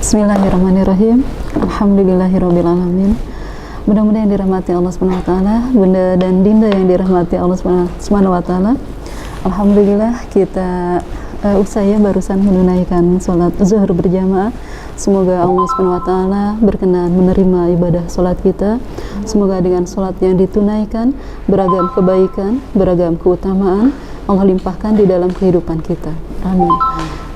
Bismillahirrahmanirrahim. Alhamdulillahirrabbilalamin. Mudah-mudahan dirahmati Allah Subhanahu wa taala, Bunda dan Dinda yang dirahmati Allah Subhanahu wa taala. Alhamdulillah kita saya barusan menunaikan sholat zuhur berjamaah. Semoga Allah Subhanahu wa taala berkenan menerima ibadah sholat kita. Semoga dengan sholat yang ditunaikan beragam kebaikan, beragam keutamaan Allah limpahkan di dalam kehidupan kita. Amin.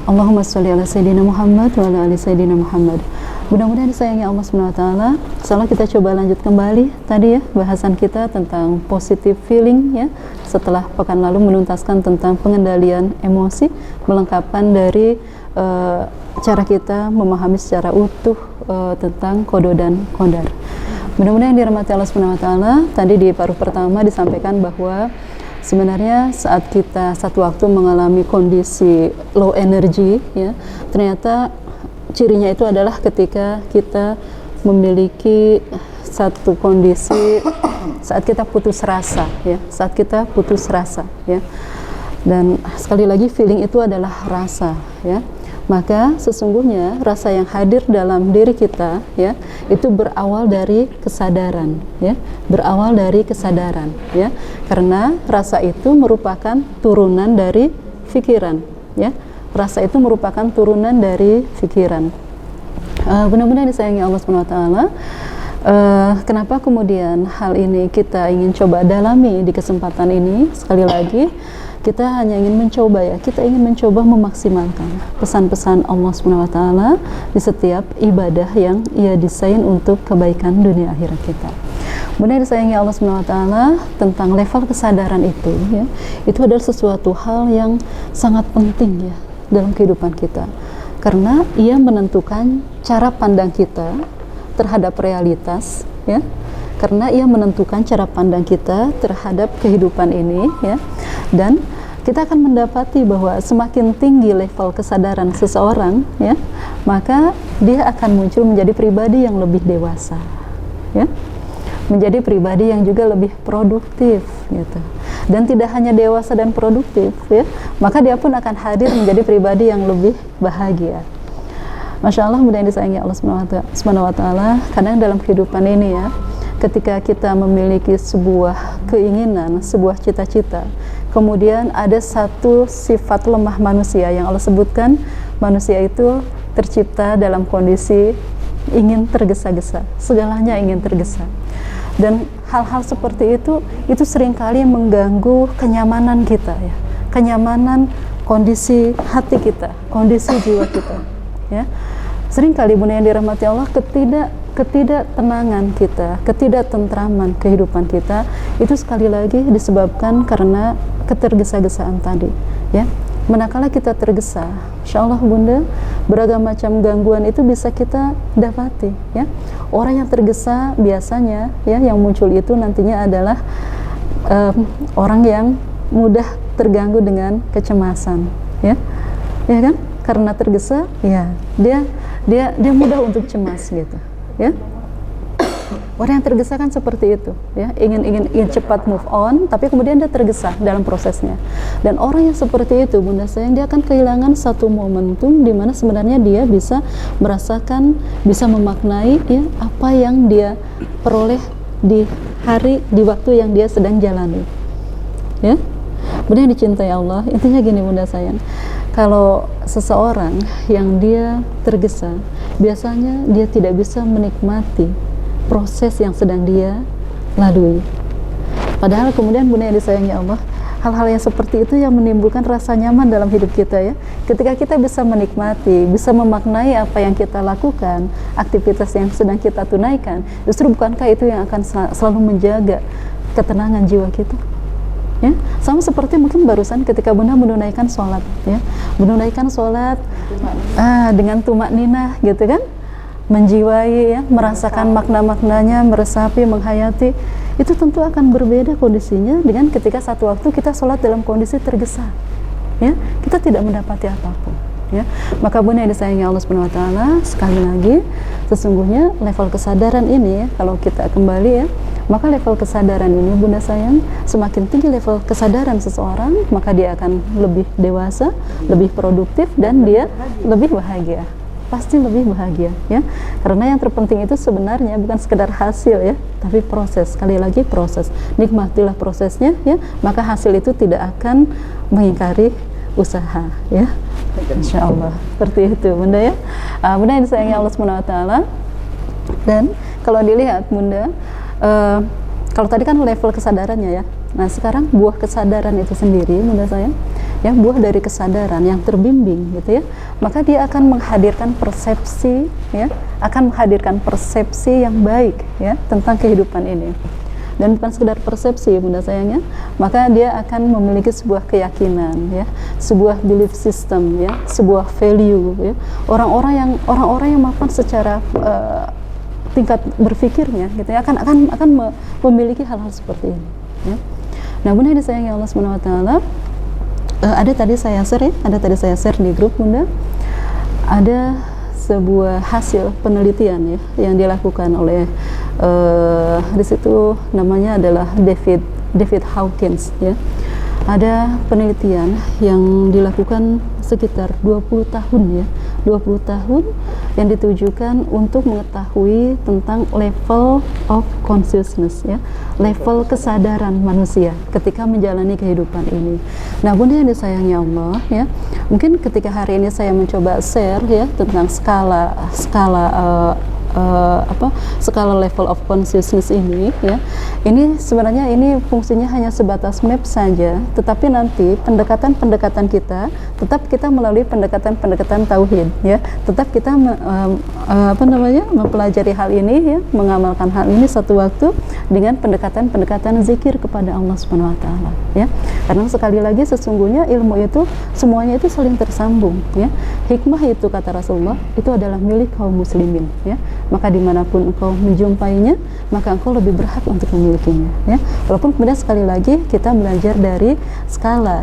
Allahumma sholli ala sayyidina Muhammad wa ala ali sayyidina Muhammad. Mudah-mudahan disayangi Allah Subhanahu wa taala. Insyaallah kita coba lanjut kembali tadi ya bahasan kita tentang positive feeling ya. Setelah pekan lalu menuntaskan tentang pengendalian emosi, melengkapkan dari cara kita memahami secara utuh tentang kodo dan qadar. Mudah-mudahan dirahmati Allah Subhanahu wa taala. Tadi di paruh pertama disampaikan bahwa sebenarnya saat kita satu waktu mengalami kondisi low energy ya, ternyata cirinya itu adalah ketika kita memiliki satu kondisi saat kita putus rasa ya, saat kita putus rasa ya. Dan sekali lagi feeling itu adalah rasa ya. Maka sesungguhnya rasa yang hadir dalam diri kita ya, itu berawal dari kesadaran ya, berawal dari kesadaran ya. Karena rasa itu merupakan turunan dari pikiran ya. Rasa itu merupakan turunan dari pikiran. Benar-benar disayangi Allah Subhanahu wa taala. Kenapa kemudian hal ini kita ingin coba dalami di kesempatan ini? Sekali lagi kita hanya ingin mencoba ya, kita ingin mencoba memaksimalkan pesan-pesan Allah Subhanahu wa taala di setiap ibadah yang Ia desain untuk kebaikan dunia akhirat kita. Benar disayangi Allah Subhanahu wa taala, tentang level kesadaran itu ya, itu adalah sesuatu hal yang sangat penting ya dalam kehidupan kita. Karena Ia menentukan cara pandang kita terhadap realitas ya. Karena Ia menentukan cara pandang kita terhadap kehidupan ini ya. Dan kita akan mendapati bahwa semakin tinggi level kesadaran seseorang ya, maka dia akan muncul menjadi pribadi yang lebih dewasa ya, menjadi pribadi yang juga lebih produktif gitu. Dan tidak hanya dewasa dan produktif ya, maka dia pun akan hadir menjadi pribadi yang lebih bahagia. Masya Allah, mudah disayangi Allah Subhanahu wa taala. Kadang dalam kehidupan ini ya, ketika kita memiliki sebuah keinginan, sebuah cita-cita, kemudian ada satu sifat lemah manusia yang Allah sebutkan, manusia itu tercipta dalam kondisi ingin tergesa-gesa, segalanya ingin tergesa. Dan hal-hal seperti itu seringkali mengganggu kenyamanan kita ya, kenyamanan kondisi hati kita, kondisi jiwa kita ya. Seringkali Bunda yang dirahmati Allah, ketidaktenangan kita, ketidaktentraman kehidupan kita itu sekali lagi disebabkan karena ketergesa-gesaan tadi ya. Manakala kita tergesa, insya Allah Bunda, beragam macam gangguan itu bisa kita dapati ya. Orang yang tergesa biasanya ya, yang muncul itu nantinya adalah orang yang mudah terganggu dengan kecemasan ya, ya kan? Karena tergesa ya, dia mudah untuk cemas gitu ya. Orang yang tergesa kan seperti itu ya, ingin cepat move on, tapi kemudian dia tergesa dalam prosesnya. Dan orang yang seperti itu Bunda sayang, dia akan kehilangan satu momentum di mana sebenarnya dia bisa merasakan, bisa memaknai ya apa yang dia peroleh di hari, di waktu yang dia sedang jalani ya. Bunda yang dicintai Allah, intinya gini Bunda sayang, kalau seseorang yang dia tergesa, biasanya dia tidak bisa menikmati proses yang sedang dia lalui. Padahal kemudian Bunda yang disayangi Allah, hal-hal yang seperti itu yang menimbulkan rasa nyaman dalam hidup kita ya. Ketika kita bisa menikmati, bisa memaknai apa yang kita lakukan, aktivitas yang sedang kita tunaikan, justru bukankah itu yang akan selalu menjaga ketenangan jiwa kita? Ya, sama seperti mungkin barusan ketika Bunda menunaikan sholat ya, menunaikan sholat dengan tumak ninah gitu kan, menjiwai ya, merasakan makna-maknanya, meresapi, menghayati, itu tentu akan berbeda kondisinya dengan ketika satu waktu kita sholat dalam kondisi tergesa ya, kita tidak mendapati apapun ya. Maka Bunda yang disayangi Allah Subhanahu wa taala, sekali lagi sesungguhnya level kesadaran ini ya, kalau kita kembali ya, maka level kesadaran ini Bunda sayang, semakin tinggi level kesadaran seseorang, maka dia akan lebih dewasa, lebih produktif, dan dia lebih bahagia pasti lebih bahagia ya. Karena yang terpenting itu sebenarnya bukan sekedar hasil ya, tapi proses. Sekali lagi proses. Nikmatilah prosesnya ya, maka hasil itu tidak akan mengingkari usaha ya. Insya Allah seperti itu Bunda ya. Bunda yang disayangi Allah Subhanahu wa taala. Dan kalau dilihat Bunda, kalau tadi kan level kesadarannya ya. Nah, sekarang buah kesadaran itu sendiri Bunda sayang, ya, buah dari kesadaran yang terbimbing gitu ya, maka dia akan menghadirkan persepsi ya, akan menghadirkan persepsi yang baik ya tentang kehidupan ini. Dan bukan sekedar persepsi Bunda sayangnya, maka dia akan memiliki sebuah keyakinan ya, sebuah belief system ya, sebuah value ya. Orang-orang yang mapan secara tingkat berpikirnya gitu ya, akan memiliki hal-hal seperti ini ya. Nah, Bunda yang disayangi Allah Subhanahu wa taala, ada tadi saya share di grup Bunda, ada sebuah hasil penelitian ya yang dilakukan oleh di situ namanya adalah David Hawkins ya. Ada penelitian yang dilakukan sekitar 20 tahun ya, 20 tahun yang ditujukan untuk mengetahui tentang level of consciousness ya, level kesadaran manusia ketika menjalani kehidupan ini. Nah, Bunda yang disayangi Allah ya, mungkin ketika hari ini saya mencoba share ya tentang skala level of consciousness ini ya, ini sebenarnya ini fungsinya hanya sebatas map saja, tetapi nanti pendekatan kita tetap kita melalui pendekatan tauhid ya, tetap kita mempelajari hal ini ya, mengamalkan hal ini satu waktu dengan pendekatan zikir kepada Allah Subhanahu wa taala ya. Karena sekali lagi sesungguhnya ilmu itu semuanya itu saling tersambung ya. Hikmah itu kata Rasulullah itu adalah milik kaum muslimin ya. Maka dimanapun engkau menjumpainya, maka engkau lebih berhak untuk memilikinya ya. Walaupun kemudian sekali lagi kita belajar dari skala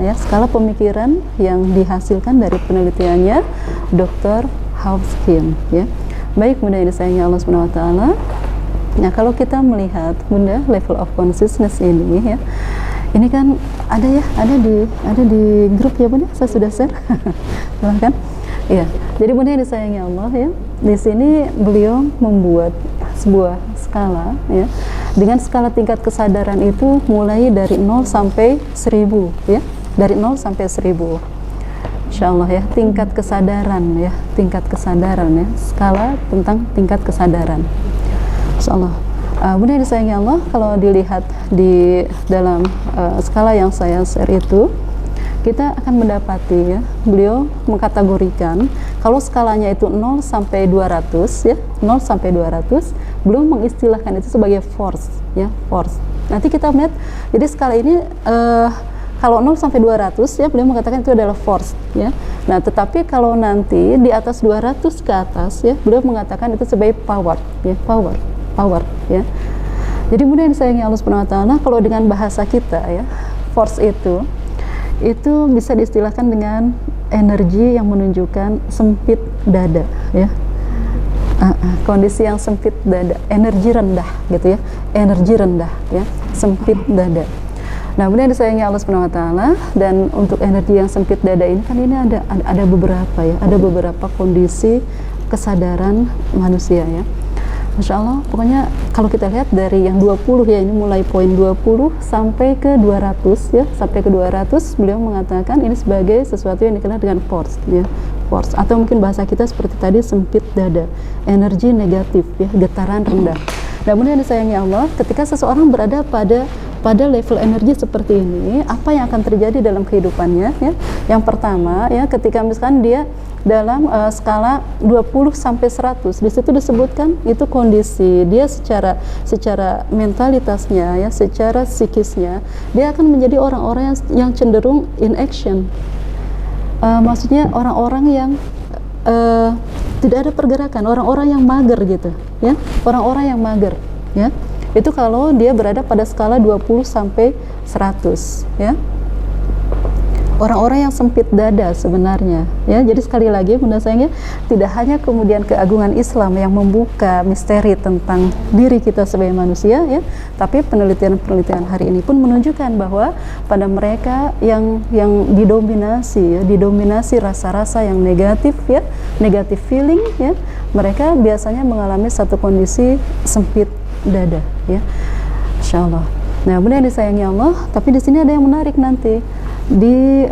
pemikiran yang dihasilkan dari penelitiannya Dr. Hawkins ya. Baik Bunda yang disayangi Allah Subhanahu wa taala. Nah, kalau kita melihat Bunda level of consciousness ini ya, ini kan ada di grup ya Bunda, saya sudah share. Silahkan. Iya, jadi Bunda yang disayangi Allah ya, di sini beliau membuat sebuah skala ya, dengan skala tingkat kesadaran itu mulai dari 0 sampai 1000 ya, dari 0 sampai 1000. Insya Allah ya, tingkat kesadaran ya, skala tentang tingkat kesadaran. Insya Allah. Bunda yang disayangi Allah, kalau dilihat di dalam skala yang saya share itu, kita akan mendapati ya, beliau mengkategorikan kalau skalanya itu 0 sampai 200 ya, 0 sampai 200, beliau mengistilahkan itu sebagai force ya, force. Nanti kita melihat, jadi skala ini kalau 0 sampai 200 ya, beliau mengatakan itu adalah force ya. Nah, tetapi kalau nanti di atas 200 ke atas ya, beliau mengatakan itu sebagai power ya, power ya. Jadi Bunda yang disayangi Allah Subhanahu wa taala, kalau dengan bahasa kita ya, force itu bisa diistilahkan dengan energi yang menunjukkan sempit dada ya, kondisi yang sempit dada, energi rendah gitu ya, energi rendah ya, sempit dada. Nah, Bunda yang disayangi Allah Subhanahu wa taala, dan untuk energi yang sempit dada ini kan ini ada beberapa ya, ada beberapa kondisi kesadaran manusia ya. Masya Allah, pokoknya kalau kita lihat dari yang 20 ya, ini mulai poin 20 sampai ke 200 ya, sampai ke 200 beliau mengatakan ini sebagai sesuatu yang dikenal dengan force ya, force, atau mungkin bahasa kita seperti tadi sempit dada, energi negatif ya, getaran rendah. Namun yang disayangi Allah, ketika seseorang berada pada level energi seperti ini, apa yang akan terjadi dalam kehidupannya ya? Yang pertama ya, ketika misalkan dia dalam skala 20 sampai 100, di situ disebutkan itu kondisi dia secara mentalitasnya ya, secara psikisnya dia akan menjadi orang-orang yang cenderung in action. Maksudnya orang-orang yang tidak ada pergerakan, orang-orang yang mager gitu ya, orang-orang yang mager ya. Itu kalau dia berada pada skala 20 sampai 100 ya. orang-orang yang sempit dada sebenarnya, ya. Jadi sekali lagi bunda sayangnya, tidak hanya kemudian keagungan Islam yang membuka misteri tentang diri kita sebagai manusia, ya, tapi penelitian-penelitian hari ini pun menunjukkan bahwa pada mereka yang didominasi rasa-rasa yang negatif, ya, negatif feeling, ya, mereka biasanya mengalami satu kondisi sempit dada, ya, Insya Allah. Nah, bunda yang disayangi Allah, tapi di sini ada yang menarik nanti di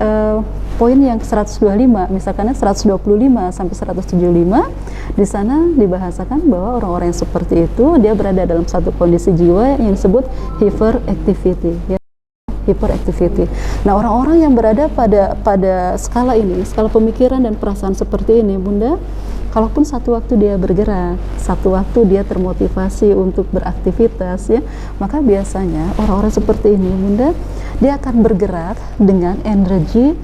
poin yang 125, misalkan 125 sampai 175, di sana dibahasakan bahwa orang-orang yang seperti itu dia berada dalam satu kondisi jiwa yang disebut hyperactivity, ya. Hyperactivity. Nah, orang-orang yang berada pada skala ini, skala pemikiran dan perasaan seperti ini, bunda, kalaupun satu waktu dia bergerak, satu waktu dia termotivasi untuk beraktivitas, ya, maka biasanya orang-orang seperti ini, bunda, dia akan bergerak dengan energi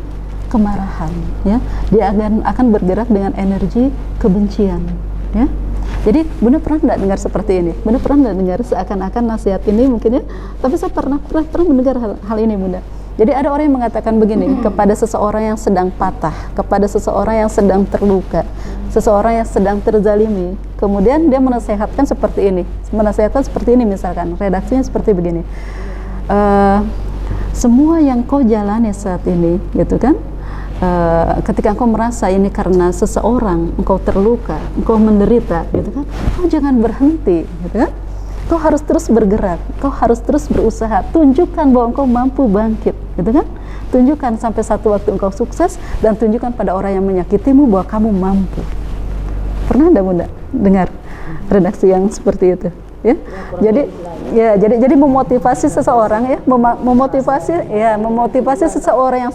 kemarahan, ya. Dia akan bergerak dengan energi kebencian, ya. Jadi bunda pernah nggak dengar seperti ini? Bunda pernah nggak dengar seakan-akan nasihat ini mungkin, ya? Tapi saya pernah mendengar hal ini, bunda. Jadi ada orang yang mengatakan begini kepada seseorang yang sedang patah, kepada seseorang yang sedang terluka, seseorang yang sedang terzalimi. Kemudian dia menasehatkan seperti ini, misalkan redaksinya seperti begini. Semua yang kau jalani saat ini, gitu kan, ketika engkau merasa ini karena seseorang, engkau terluka, engkau menderita, gitu kan, kau jangan berhenti, gitu kan. Kau harus terus bergerak, kau harus terus berusaha, tunjukkan bahwa engkau mampu bangkit, gitu kan. Tunjukkan sampai satu waktu engkau sukses, dan tunjukkan pada orang yang menyakitimu bahwa kamu mampu. Pernah ada bunda dengar redaksi yang seperti itu, ya? Jadi memotivasi seseorang, ya, memotivasi seseorang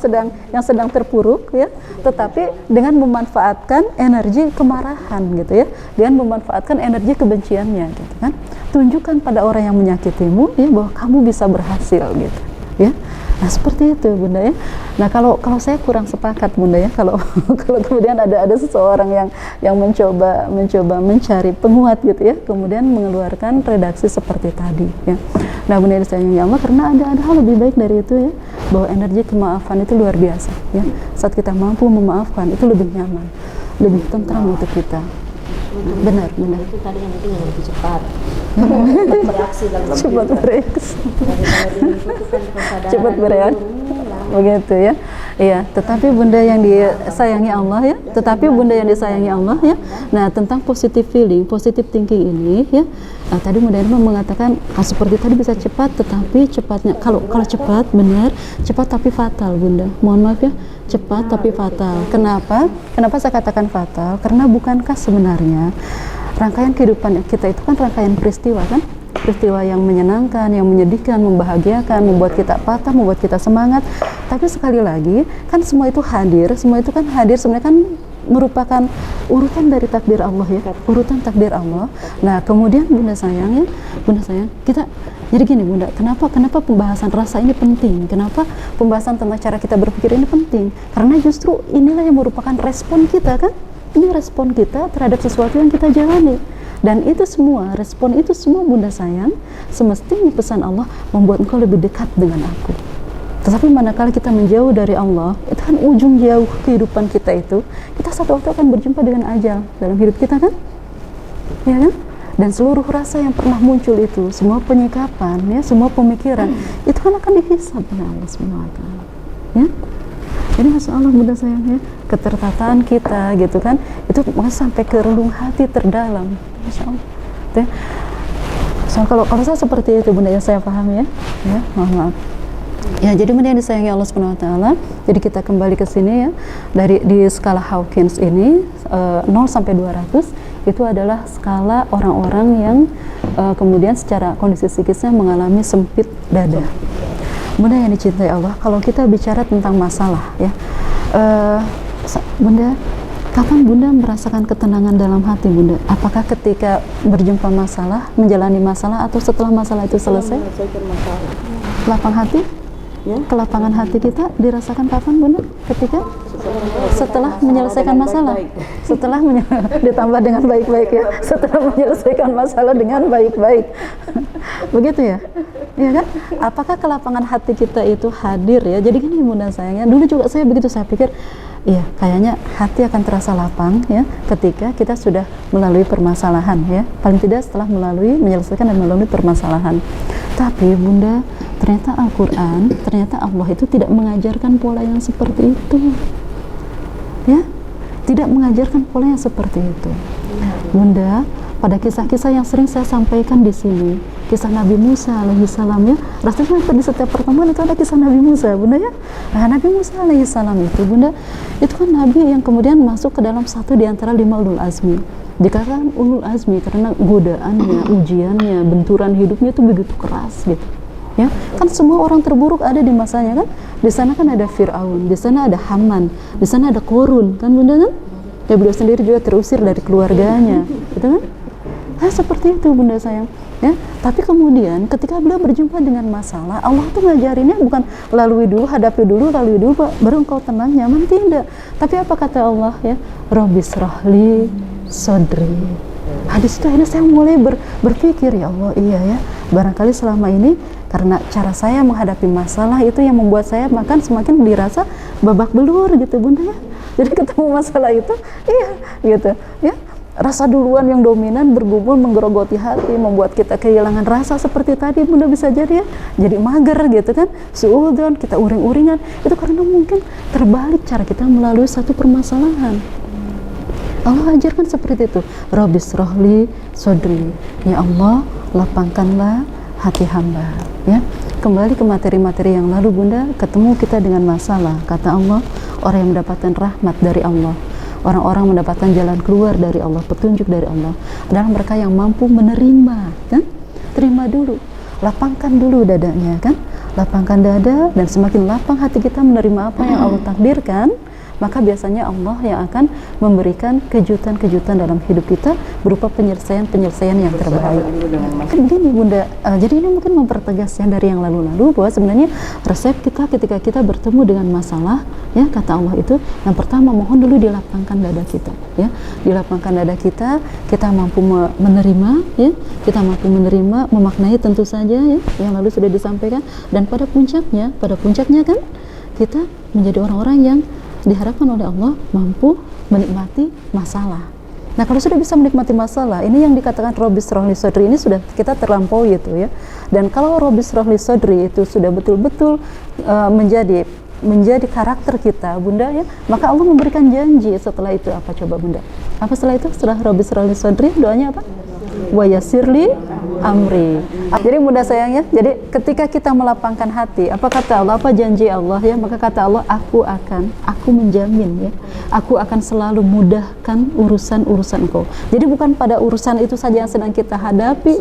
yang sedang terpuruk, ya, tetapi dengan memanfaatkan energi kemarahan, gitu, ya, dengan memanfaatkan energi kebenciannya, gitu kan. Tunjukkan pada orang yang menyakitimu, ya, bahwa kamu bisa berhasil, gitu, ya. Nah, seperti itu, bunda, ya. Nah, kalau saya kurang sepakat, bunda, ya, kalau kemudian ada seseorang yang mencoba mencari penguat, gitu, ya, kemudian mengeluarkan redaksi seperti tadi, ya. Nah, bunda yang disayangi Allah, karena ada hal lebih baik dari itu, ya, bahwa energi kemaafan itu luar biasa, ya. Saat kita mampu memaafkan, itu lebih nyaman, lebih tentram untuk kita. Benar. Itu tadi yang penting lebih cepat. Cepat bereaksi, begitu, ya. Iya, tetapi bunda yang disayangi Allah, ya, ya. Nah, tentang positive feeling, positive thinking ini, ya, tadi bunda Irma mengatakan seperti tadi bisa cepat, tetapi cepatnya kalau cepat, benar, cepat tapi fatal, bunda. Mohon maaf, ya, cepat tapi fatal. Kenapa saya katakan fatal? Karena bukankah sebenarnya rangkaian kehidupan kita itu kan rangkaian peristiwa, kan? Peristiwa yang menyenangkan, yang menyedihkan, membahagiakan, membuat kita patah, membuat kita semangat. Tapi sekali lagi, kan semua itu hadir sebenarnya kan merupakan urutan dari takdir Allah, ya, urutan takdir Allah. Nah, kemudian bunda sayang, kita jadi gini, bunda, kenapa pembahasan rasa ini penting? Kenapa pembahasan tentang cara kita berpikir ini penting? Karena justru inilah yang merupakan respon kita, kan? Ini respon kita terhadap sesuatu yang kita jalani. Dan respon itu semua, bunda sayang, semestinya pesan Allah membuat engkau lebih dekat dengan aku. Tetapi manakala kita menjauh dari Allah, itu kan ujung jauh kehidupan kita itu, kita satu waktu akan berjumpa dengan ajal dalam hidup kita, kan? Ya, kan? Dan seluruh rasa yang pernah muncul itu, semua penyikapan, ya, semua pemikiran, itu kan akan dihisab oleh Allah SWT, ya. Jadi masya Allah, bunda sayang, ya, ketertataan kita, gitu kan, itu sampai ke relung hati terdalam, masya Allah, ya. So, kalau saya seperti itu, bunda, yang saya pahami, ya, mohon maaf. Ya, jadi bunda yang disayangi Allah SWT, jadi kita kembali ke sini, ya, di skala Hawkins ini 0 sampai 200 itu adalah skala orang-orang yang kemudian secara kondisi psikisnya mengalami sempit dada. Bunda yang dicintai Allah, kalau kita bicara tentang masalah, ya, bunda, kapan bunda merasakan ketenangan dalam hati, bunda? Apakah ketika berjumpa masalah, menjalani masalah, atau setelah masalah itu selesai? Lapang hati? Ya. Kelapangan hati kita dirasakan kapan, bunda? Ketika setelah menyelesaikan masalah, ditambah dengan baik-baik, ya, setelah menyelesaikan masalah dengan baik-baik. Begitu ya? Iya kan? Apakah kelapangan hati kita itu hadir ya? Jadi gini bunda sayangnya, dulu juga saya begitu, saya pikir iya kayaknya hati akan terasa lapang ya ketika kita sudah melalui permasalahan ya, paling tidak setelah menyelesaikan dan melalui permasalahan. Tapi bunda, ternyata Al-Quran, ternyata Allah itu tidak mengajarkan pola yang seperti itu ya, tidak mengajarkan pola yang seperti itu bunda. Pada kisah-kisah yang sering saya sampaikan di sini, kisah Nabi Musa alaihissalam ya, rasanya di setiap pertemuan itu ada kisah Nabi Musa bunda ya. Nah, Nabi Musa alaihissalam itu bunda, itu kan Nabi yang kemudian masuk ke dalam satu di antara 5 ulul azmi. Dikatakan ulul azmi karena godaannya, ujiannya, benturan hidupnya itu begitu keras gitu ya. Kan semua orang terburuk ada di masanya kan. Di sana kan ada Fir'aun, di sana ada Haman, di sana ada Korun kan bunda kan. Ya beliau sendiri juga terusir dari keluarganya gitu kan. Nah, seperti itu bunda sayang ya. Tapi kemudian ketika beliau berjumpa dengan masalah, Allah tuh ngajarinnya bukan lalui dulu, hadapi dulu, lalui dulu baru engkau tenang nyaman, tidak. Tapi apa kata Allah ya, Rabbisrahli sodri. Hadis itu akhirnya saya mulai berpikir, ya Allah, iya ya, barangkali selama ini karena cara saya menghadapi masalah itu yang membuat saya makan semakin dirasa babak belur gitu bunda ya. Jadi ketemu masalah itu iya gitu ya, rasa duluan yang dominan bergumul menggerogoti hati, membuat kita kehilangan rasa seperti tadi bunda, bisa jadi ya, jadi mager gitu kan, suudzon, kita uring-uringan. Itu karena mungkin terbalik cara kita melalui satu permasalahan. Allah ajarkan seperti itu, Rabbisrahli sodri, ya Allah lapangkanlah hati hamba ya. Kembali ke materi-materi yang lalu bunda, ketemu kita dengan masalah, kata Allah, orang yang mendapatkan rahmat dari Allah, orang-orang mendapatkan jalan keluar dari Allah, petunjuk dari Allah adalah mereka yang mampu menerima kan. Terima dulu, lapangkan dulu dadanya kan, lapangkan dada, dan semakin lapang hati kita menerima apa yang Allah takdirkan, maka biasanya Allah yang akan memberikan kejutan-kejutan dalam hidup kita berupa penyelesaian-penyelesaian yang terbaik. Begini bunda, jadi ini mungkin mempertegas yang dari yang lalu-lalu bahwa sebenarnya resep kita ketika kita bertemu dengan masalah ya, kata Allah itu yang pertama mohon dulu dilapangkan dada kita ya, dilapangkan dada kita, kita mampu menerima ya, kita mampu menerima, memaknai tentu saja ya yang lalu sudah disampaikan, dan pada puncaknya kan kita menjadi orang-orang yang diharapkan oleh Allah mampu menikmati masalah. Nah, kalau sudah bisa menikmati masalah, ini yang dikatakan Rabbisrahli sodri ini sudah kita terlampaui itu ya. Dan kalau Rabbisrahli sodri itu sudah betul-betul menjadi karakter kita bunda ya, maka Allah memberikan janji setelah itu apa coba bunda? Apa setelah itu? Setelah Rabbisrahli sodri, doanya apa? Wa yassirli amri. Jadi bunda sayangnya, jadi ketika kita melapangkan hati, apa kata Allah, apa janji Allah ya, maka kata Allah, aku menjamin ya, aku akan selalu mudahkan urusan-urusan engkau. Jadi bukan pada urusan itu saja yang sedang kita hadapi,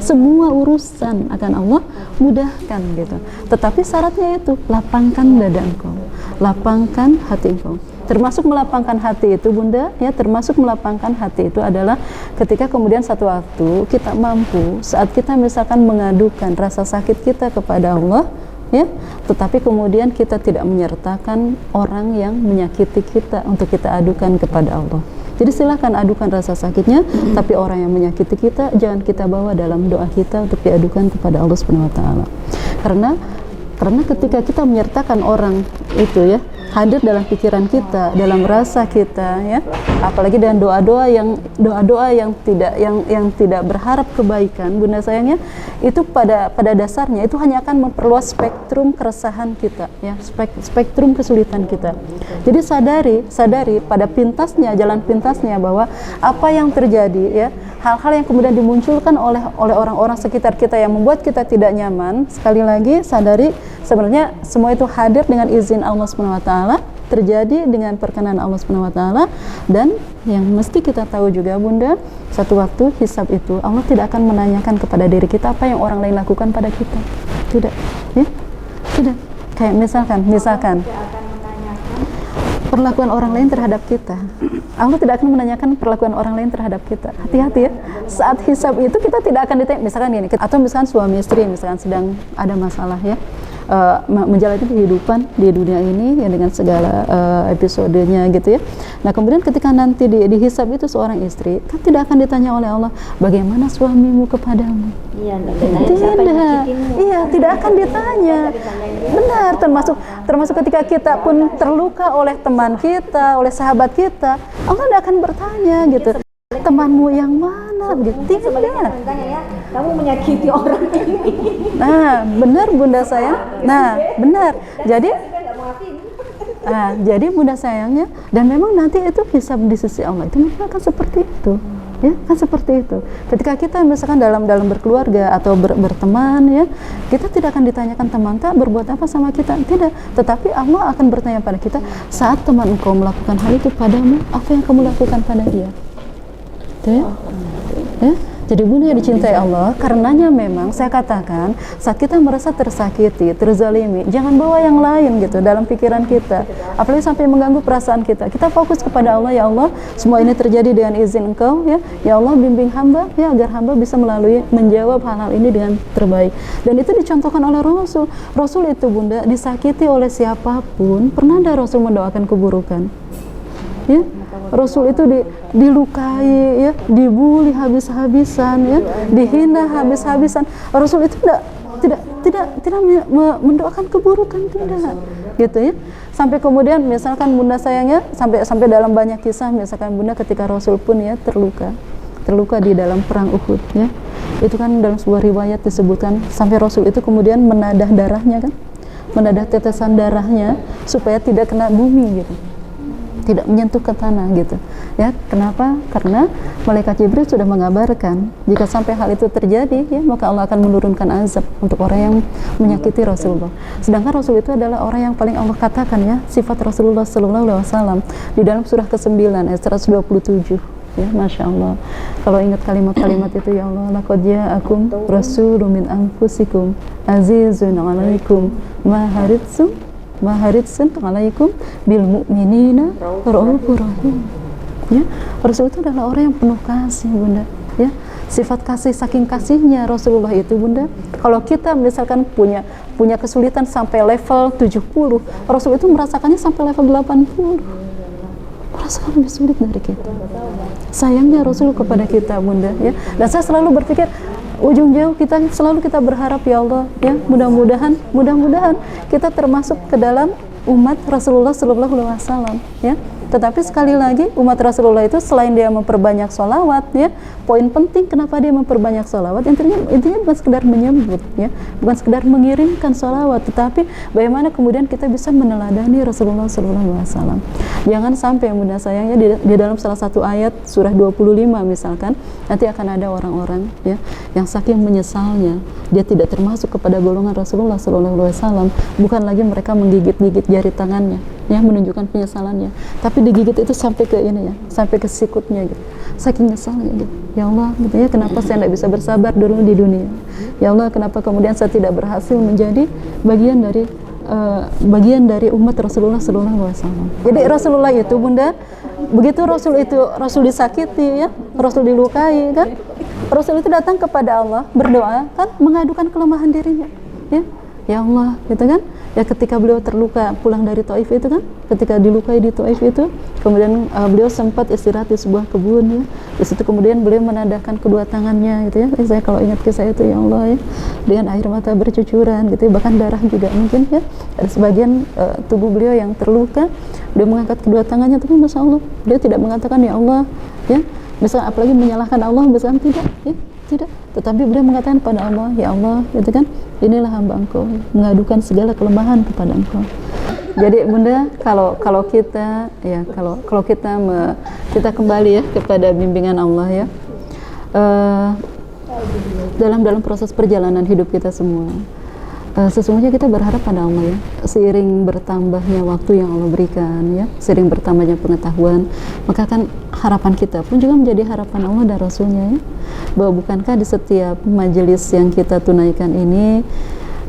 semua urusan akan Allah mudahkan gitu. Tetapi syaratnya itu lapangkan dada engkau, lapangkan hati engkau. Termasuk melapangkan hati itu bunda ya, termasuk melapangkan hati itu adalah ketika kemudian satu waktu kita mampu, saat kita misalkan mengadukan rasa sakit kita kepada Allah ya, tetapi kemudian kita tidak menyertakan orang yang menyakiti kita untuk kita adukan kepada Allah. Jadi silakan adukan rasa sakitnya, tapi orang yang menyakiti kita jangan kita bawa dalam doa kita untuk diadukan kepada Allah Subhanahu wa taala. Karena ketika kita menyertakan orang itu ya, hadir dalam pikiran kita, dalam rasa kita ya, apalagi dengan doa-doa yang tidak berharap kebaikan bunda sayangnya, itu pada dasarnya itu hanya akan memperluas spektrum keresahan kita ya, spektrum kesulitan kita. Jadi sadari pada pintasnya, jalan pintasnya bahwa apa yang terjadi ya, hal-hal yang kemudian dimunculkan oleh orang-orang sekitar kita yang membuat kita tidak nyaman, sekali lagi sadari sebenarnya semua itu hadir dengan izin Allah Subhanahu wa taala, terjadi dengan perkenan Allah Subhanahu wa taala, dan yang mesti kita tahu juga bunda, satu waktu hisab itu Allah tidak akan menanyakan kepada diri kita apa yang orang lain lakukan pada kita. Tidak, ya. Tidak. Kayak misalkan perlakuan orang lain terhadap kita. Allah tidak akan menanyakan perlakuan orang lain terhadap kita. Hati-hati ya. Saat hisab itu kita tidak akan ditanya, misalkan gini, atau misalkan suami istri misalkan sedang ada masalah ya. menjalani kehidupan di dunia ini ya dengan segala episodenya gitu ya. Nah kemudian ketika nanti dihisab itu seorang istri kan tidak akan ditanya oleh Allah bagaimana suamimu kepadamu. Iya, tidak. Iya, tidak akan ditanya. Benar, termasuk ketika kita pun terluka oleh teman kita, oleh sahabat kita, Allah tidak akan bertanya gitu. Temanmu yang mana gitu. Tidak. Ya, kamu menyakiti orang ini. Nah, benar Bunda sayang. Nah, benar. Jadi Bunda sayangnya dan memang nanti itu hisab di sisi Allah itu memang akan seperti itu. Ya, kan seperti itu. Ketika kita misalkan dalam berkeluarga atau berteman ya, kita tidak akan ditanyakan teman tak berbuat apa sama kita, tidak. Tetapi Allah akan bertanya pada kita saat teman engkau melakukan hal itu padamu, apa yang kamu lakukan pada dia? Tuh, ya. Jadi Bunda dicintai Allah, karenanya memang saya katakan saat kita merasa tersakiti, terzalimi, jangan bawa yang lain gitu dalam pikiran kita, apalagi sampai mengganggu perasaan kita. Kita fokus kepada Allah, ya Allah, semua ini terjadi dengan izin Engkau, ya Allah bimbing hamba, ya agar hamba bisa menjawab hal-hal ini dengan terbaik. Dan itu dicontohkan oleh Rasul. Rasul itu Bunda disakiti oleh siapapun, pernah ada Rasul mendoakan keburukan? Ya, Rasul itu dilukai, ya, dibully habis-habisan, ya, dihina habis-habisan. Rasul itu tidak mendoakan keburukan, tidak, gitu ya. Sampai kemudian misalkan Bunda sayangnya sampai dalam banyak kisah misalkan Bunda ketika Rasul pun ya terluka di dalam perang Uhud, ya. Itu kan dalam sebuah riwayat disebutkan sampai Rasul itu kemudian menadah darahnya kan, menadah tetesan darahnya supaya tidak kena bumi gitu, tidak menyentuh ke tanah gitu ya. Kenapa? Karena malaikat Jibril sudah mengabarkan jika sampai hal itu terjadi ya maka Allah akan menurunkan azab untuk orang yang menyakiti Rasulullah. Sedangkan Rasul itu adalah orang yang paling Allah katakan ya sifat Rasulullah SAW di dalam surah ke-9 ayat 127 ya. Masya Allah, kalau ingat kalimat-kalimat itu ya Allah, laqad ja'akum rasulun min anfusikum azizun 'alaikum ma haritsun alaikum bil mu'minina raufur rahim. Ya, Rasul itu adalah orang yang penuh kasih Bunda, ya. Sifat kasih saking kasihnya Rasulullah itu Bunda, kalau kita misalkan punya kesulitan sampai level 70, Rasul itu merasakannya sampai level 80. Merasakan lebih sulit dari kita. Sayangnya Rasul kepada kita Bunda, ya. Dan saya selalu berpikir ujung jauh kita berharap ya Allah ya mudah-mudahan kita termasuk ke dalam umat Rasulullah SAW ya. Tetapi sekali lagi umat Rasulullah itu selain dia memperbanyak sholawat ya, poin penting kenapa dia memperbanyak sholawat intinya bukan sekedar menyebut ya, bukan sekedar mengirimkan sholawat, tetapi bagaimana kemudian kita bisa meneladani Rasulullah SAW. Jangan sampai Bunda sayangnya di dalam salah satu ayat surah 25 misalkan nanti akan ada orang-orang ya yang saking menyesalnya dia tidak termasuk kepada golongan Rasulullah SAW, bukan lagi mereka menggigit-gigit jari tangannya ya menunjukkan penyesalannya, tapi digigit itu sampai ke ini ya, sampai ke sikutnya gitu, saking nyesalnya gitu. Ya Allah gitu ya, kenapa saya tidak bisa bersabar dulu di dunia? Ya Allah, kenapa kemudian saya tidak berhasil menjadi bagian dari umat Rasulullah SAW. Jadi Rasulullah itu Bunda, begitu Rasul disakiti ya, Rasul dilukai kan, Rasul itu datang kepada Allah berdoa kan, mengadukan kelemahan dirinya ya. Ya Allah gitu kan, ya ketika beliau terluka pulang dari Taif itu kan, ketika dilukai di Taif itu kemudian beliau sempat istirahat di sebuah kebun ya. Di situ kemudian beliau menadahkan kedua tangannya gitu ya. Saya kalau ingat kisah itu ya Allah ya, dengan air mata bercucuran gitu ya, bahkan darah juga mungkin ya. Ada sebagian tubuh beliau yang terluka, beliau mengangkat kedua tangannya, tapi Masya Allah beliau tidak mengatakan ya Allah ya, misalnya apalagi menyalahkan Allah, misalnya tidak, tetapi beliau mengatakan pada Allah, ya Allah, gitu kan, inilah hamba Engkau, mengadukan segala kelemahan kepada Engkau. Jadi Bunda, kalau kita ya, kalau kita kembali ya kepada bimbingan Allah ya, dalam proses perjalanan hidup kita semua, sesungguhnya kita berharap pada Allah ya, seiring bertambahnya waktu yang Allah berikan ya, seiring bertambahnya pengetahuan, maka kan harapan kita pun juga menjadi harapan Allah dan Rasulnya ya, bahwa bukankah di setiap majelis yang kita tunaikan ini,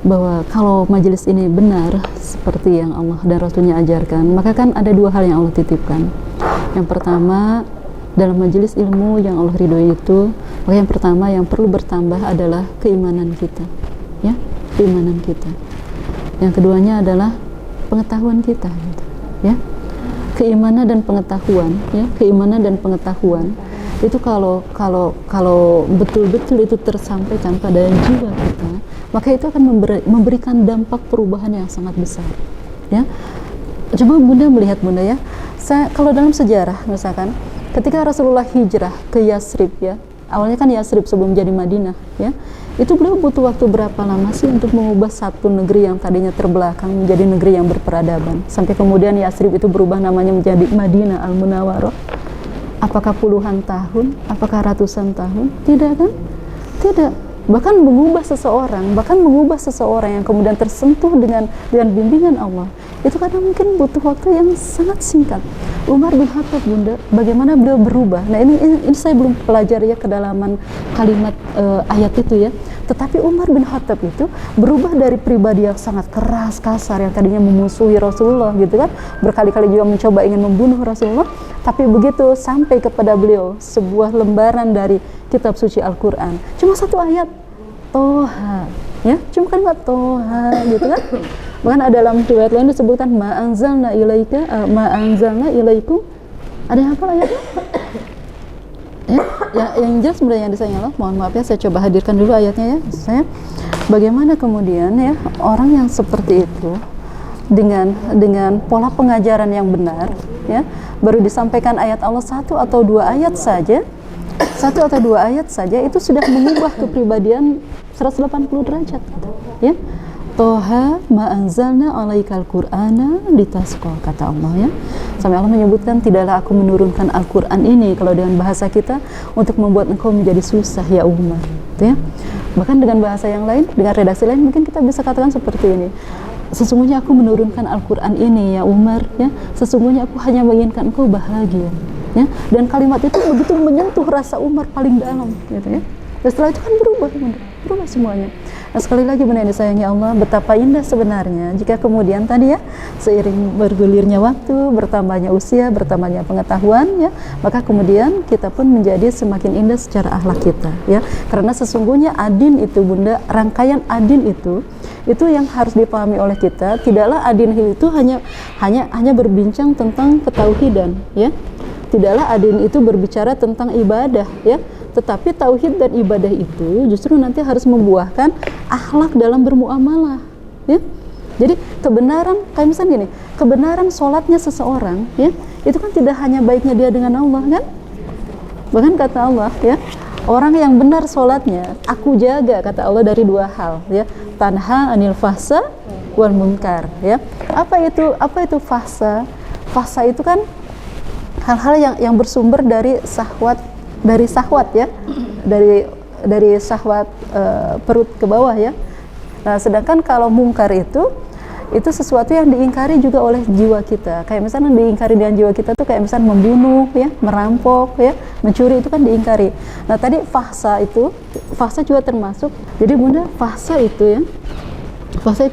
bahwa kalau majelis ini benar seperti yang Allah dan Rasulnya ajarkan, maka kan ada dua hal yang Allah titipkan. Yang pertama, dalam majelis ilmu yang Allah ridhoi itu, maka yang pertama yang perlu bertambah adalah keimanan kita ya, keimanan kita. Yang keduanya adalah pengetahuan kita, gitu, ya. Keimanan dan pengetahuan, ya. Keimanan dan pengetahuan itu kalau betul-betul itu tersampaikan pada jiwa kita, maka itu akan memberikan dampak perubahan yang sangat besar, ya. Coba Bunda melihat, Bunda, ya. Kalau dalam sejarah misalkan ketika Rasulullah hijrah ke Yasrib, ya. Awalnya kan Yasrib sebelum jadi Madinah, ya. Itu beliau butuh waktu berapa lama sih untuk mengubah satu negeri yang tadinya terbelakang menjadi negeri yang berperadaban, sampai kemudian Yasrib itu berubah namanya menjadi Madinah Al-Munawwarah? Apakah puluhan tahun? Apakah ratusan tahun? Tidak, kan? Tidak. Bahkan mengubah seseorang yang kemudian tersentuh dengan bimbingan Allah, itu kadang mungkin butuh waktu yang sangat singkat. Umar bin Khattab, Bunda, bagaimana beliau berubah? Nah, ini saya belum pelajari ya kedalaman kalimat ayat itu, ya. Tetapi Umar bin Khattab itu berubah dari pribadi yang sangat keras, kasar, yang tadinya memusuhi Rasulullah, gitu kan, berkali-kali juga mencoba ingin membunuh Rasulullah, tapi begitu sampai kepada beliau sebuah lembaran dari kitab suci Al-Quran, cuma satu ayat, Toha, ya, cuma kalimat Toha, gitu kan. Bahkan ada dalam riwayat lain disebutkan ma'anzalna ilaikum. Ada yang hafal ayatnya? Ya, yang jelas sebenarnya yang disayang Allah, mohon maaf ya, saya coba hadirkan dulu ayatnya, ya. Saya bagaimana kemudian, ya, orang yang seperti itu dengan pola pengajaran yang benar, ya, baru disampaikan ayat Allah satu atau dua ayat saja itu sudah mengubah kepribadian 180 derajat, gitu, ya. Toha ma anzalna alaikal qur'ana litasqa, kata Allah, ya. Sampai Allah menyebutkan, tidaklah aku menurunkan Al-Quran ini, kalau dengan bahasa kita, untuk membuat engkau menjadi susah, ya Umar, gitu, ya. Bahkan dengan bahasa yang lain, dengan redaksi lain, mungkin kita bisa katakan seperti ini, sesungguhnya aku menurunkan Al-Quran ini, ya Umar, ya, sesungguhnya aku hanya menginginkan engkau bahagia, ya. Dan kalimat itu begitu menyentuh rasa Umar paling dalam, gitu, ya. Dan setelah itu kan berubah semuanya. Nah, sekali lagi, Bunda yang disayangi Allah, betapa indah sebenarnya jika kemudian tadi, ya, seiring bergulirnya waktu, bertambahnya usia, bertambahnya pengetahuan, ya, maka kemudian kita pun menjadi semakin indah secara akhlak kita, ya. Karena sesungguhnya adin itu, Bunda, rangkaian adin itu yang harus dipahami oleh kita. Tidaklah adin itu hanya berbincang tentang ketauhidan, ya. Tidaklah adin itu berbicara tentang ibadah, ya. Tetapi tauhid dan ibadah itu justru nanti harus membuahkan akhlak dalam bermuamalah, ya. Jadi kebenaran, kayak misalnya gini, kebenaran sholatnya seseorang, ya, itu kan tidak hanya baiknya dia dengan Allah, kan? Bahkan kata Allah, ya, orang yang benar sholatnya, aku jaga, kata Allah, dari dua hal, ya, tanha anil fahsa wal munkar, ya. Apa itu fahsa? Fahsa itu kan hal-hal yang bersumber dari syahwat, ya, dari syahwat perut ke bawah, ya. Nah, sedangkan kalau mungkar itu sesuatu yang diingkari juga oleh jiwa kita. Kayak misalnya diingkari dengan jiwa kita tuh kayak misalnya membunuh, ya, merampok, ya, mencuri, itu kan diingkari. Nah, tadi fahsa juga termasuk. Jadi Bunda, fahsa itu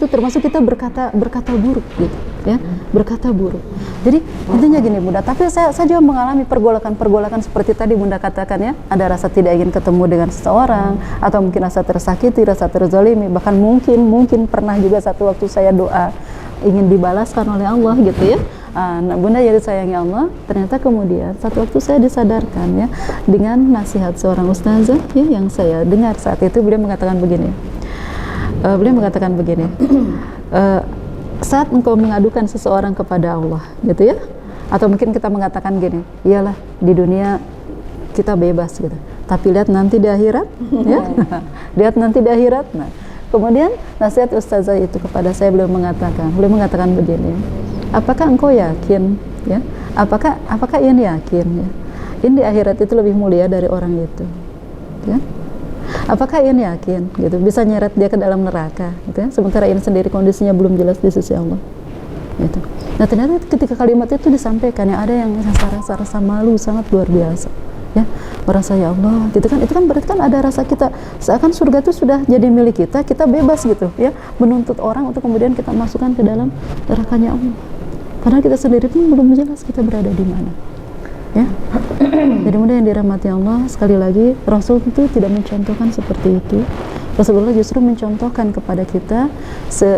termasuk kita berkata buruk, gitu, ya, berkata buruk. Jadi intinya gini, Bunda, tapi saya juga mengalami pergolakan seperti tadi Bunda katakan, ya, ada rasa tidak ingin ketemu dengan seseorang, atau mungkin rasa tersakiti, rasa terzalimi, bahkan mungkin pernah juga satu waktu saya doa ingin dibalaskan oleh Allah, gitu, ya. Nah, Bunda yang disayangi Allah, ternyata kemudian satu waktu saya disadarkan, ya, dengan nasihat seorang ustazah, ya, yang saya dengar saat itu. Beliau mengatakan begini, saat engkau mengadukan seseorang kepada Allah, gitu, ya, atau mungkin kita mengatakan gini, iyalah di dunia kita bebas, gitu, tapi lihat nanti di akhirat, ya, lihat nanti di akhirat. Nah, kemudian nasihat ustazah itu kepada saya, beliau mengatakan begini, apakah engkau yakin, ya, apakah Ian yakin, ya, ini di akhirat itu lebih mulia dari orang itu, ya? Apakah Ian yakin, gitu, bisa nyeret dia ke dalam neraka, gitu, ya, sementara Ian sendiri kondisinya belum jelas di sisi Allah, gitu. Nah, ternyata ketika kalimat itu disampaikan, ya, ada yang rasa malu sangat luar biasa, ya, merasa, ya Allah, gitu kan, itu kan berarti kan ada rasa kita seakan surga itu sudah jadi milik kita bebas, gitu, ya, menuntut orang untuk kemudian kita masukkan ke dalam nerakanya Allah, padahal kita sendiri pun belum jelas kita berada di mana, ya. Jadi mudah yang dirahmati Allah, sekali lagi Rasul itu tidak mencontohkan seperti itu. Rasulullah justru mencontohkan kepada kita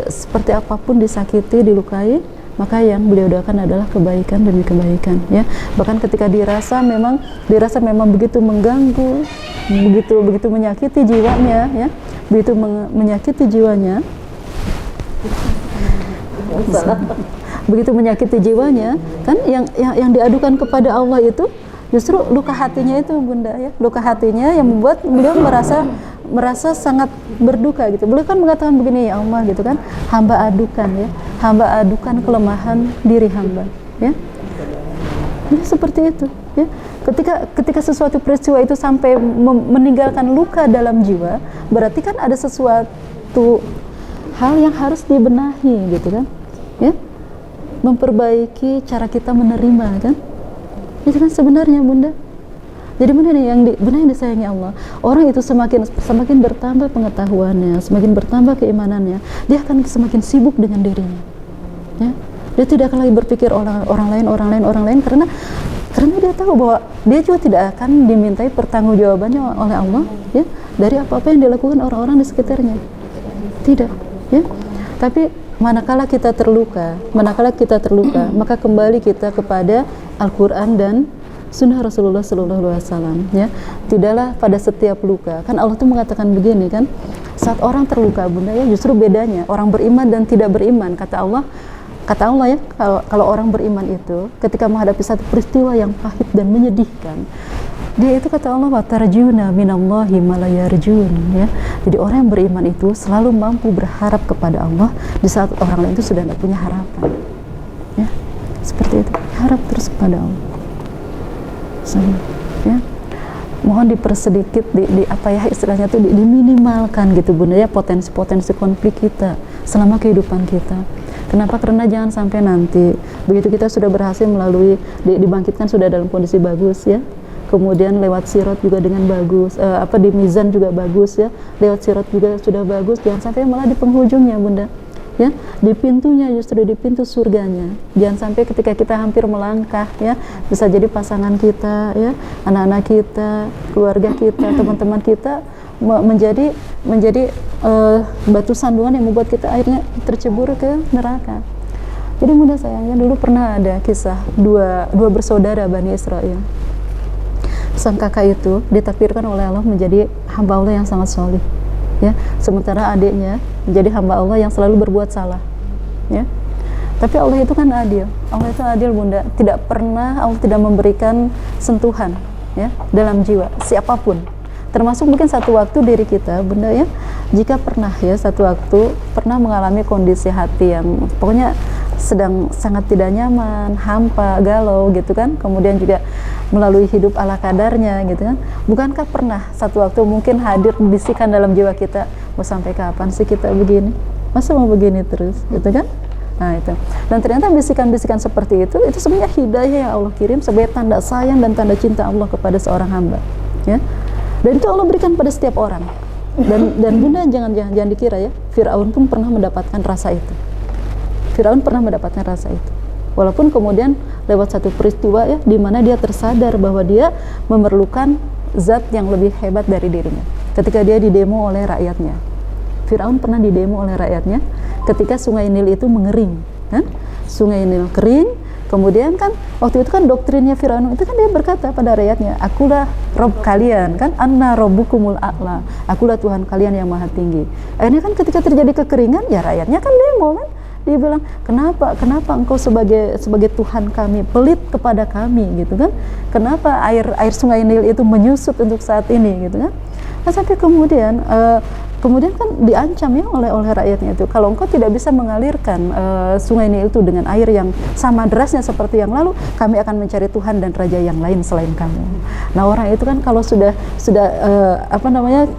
seperti apapun disakiti, dilukai, maka yang beliau doakan adalah kebaikan demi kebaikan, ya. Bahkan ketika dirasa memang begitu mengganggu, begitu menyakiti jiwanya, ya, menyakiti jiwanya, begitu menyakiti jiwanya, kan yang diadukan kepada Allah itu justru luka hatinya itu, Bunda, ya, luka hatinya yang membuat beliau merasa sangat berduka gitu. Beliau kan mengatakan begini, ya Allah gitu kan, hamba adukan kelemahan diri hamba, ya. Ya, seperti itu, ya. Ketika sesuatu peristiwa itu sampai meninggalkan luka dalam jiwa, berarti kan ada sesuatu hal yang harus dibenahi gitu kan, ya. Memperbaiki cara kita menerima, kan. Itu kan sebenarnya, Bunda. Jadi benar yang disayangi Allah. Orang itu semakin bertambah pengetahuannya, semakin bertambah keimanannya, dia akan semakin sibuk dengan dirinya. Ya. Dia tidak akan lagi berpikir orang lain karena dia tahu bahwa dia juga tidak akan dimintai pertanggungjawabannya oleh Allah, ya, dari apa-apa yang dilakukan orang-orang di sekitarnya. Tidak, ya. Tapi manakala kita terluka, maka kembali kita kepada Al-Quran dan Sunnah Rasulullah Sallallahu Alaihi Wasallam, ya. Tidaklah pada setiap luka, kan Allah tuh mengatakan begini kan, saat orang terluka, Bunda, ya, justru bedanya orang beriman dan tidak beriman. Kata Allah ya, kalau orang beriman itu ketika menghadapi satu peristiwa yang pahit dan menyedihkan, dia itu, kata Allah, wa tarjuna minallahi ma la yarjun, ya. Jadi orang yang beriman itu selalu mampu berharap kepada Allah di saat orang lain itu sudah tidak punya harapan, ya. Seperti itu, harap terus kepada Allah. Ya, mohon dipersedikit, di apa ya istilahnya tuh, diminimalkan gitu, Bunda, ya, potensi konflik kita selama kehidupan kita. Kenapa? Karena jangan sampai nanti begitu kita sudah berhasil melalui dibangkitkan sudah dalam kondisi bagus, ya, kemudian lewat sirat juga dengan bagus, di mizan juga bagus, ya, lewat sirat juga sudah bagus, jangan sampai malah di penghujungnya, Bunda, ya, di pintunya, justru di pintu surganya, jangan sampai ketika kita hampir melangkah, ya, bisa jadi pasangan kita, ya, anak-anak kita, keluarga kita, teman-teman kita menjadi batu sandungan yang membuat kita akhirnya tercebur ke neraka. Jadi, Bunda sayangnya, dulu pernah ada kisah dua bersaudara Bani Israel. Sang kakak itu ditakdirkan oleh Allah menjadi hamba Allah yang sangat soleh, ya, sementara adiknya menjadi hamba Allah yang selalu berbuat salah, ya. Tapi Allah itu kan adil. Allah itu adil, Bunda. Tidak pernah Allah tidak memberikan sentuhan, ya, dalam jiwa siapapun. Termasuk mungkin satu waktu diri kita, Bunda, ya, jika pernah, ya, satu waktu pernah mengalami kondisi hati yang pokoknya sedang sangat tidak nyaman, hampa, galau gitu kan, kemudian juga melalui hidup ala kadarnya gitu kan. Bukankah pernah satu waktu mungkin hadir bisikan dalam jiwa kita, mau sampai kapan sih kita begini? Masa mau begini terus gitu kan? Nah, itu. Dan ternyata bisikan-bisikan seperti itu sebenarnya hidayah yang Allah kirim sebagai tanda sayang dan tanda cinta Allah kepada seorang hamba, ya. Dan itu Allah berikan pada setiap orang. Dan Bunda jangan dikira, ya, Firaun pun pernah mendapatkan rasa itu. Firaun pernah mendapatkan rasa itu. Walaupun kemudian lewat satu peristiwa, ya, di mana dia tersadar bahwa dia memerlukan zat yang lebih hebat dari dirinya. Ketika dia didemo oleh rakyatnya. Firaun pernah didemo oleh rakyatnya ketika Sungai Nil itu mengering, kan? Sungai Nil kering, kemudian kan waktu itu kan doktrinnya Firaun itu kan dia berkata pada rakyatnya, akulah Rob kalian, kan, anna robbukumul a'la, akulah Tuhan kalian yang maha tinggi. Akhirnya kan ketika terjadi kekeringan, ya rakyatnya kan demo, kan. Dia bilang, kenapa engkau sebagai Tuhan kami pelit kepada kami gitu kan? Kenapa air Sungai Nil itu menyusut untuk saat ini gitu kan? Nah, sampai kemudian kan diancam, ya, oleh rakyatnya itu, kalau engkau tidak bisa mengalirkan Sungai Nil itu dengan air yang sama derasnya seperti yang lalu, kami akan mencari Tuhan dan raja yang lain selain kamu. Nah, orang itu kan kalau sudah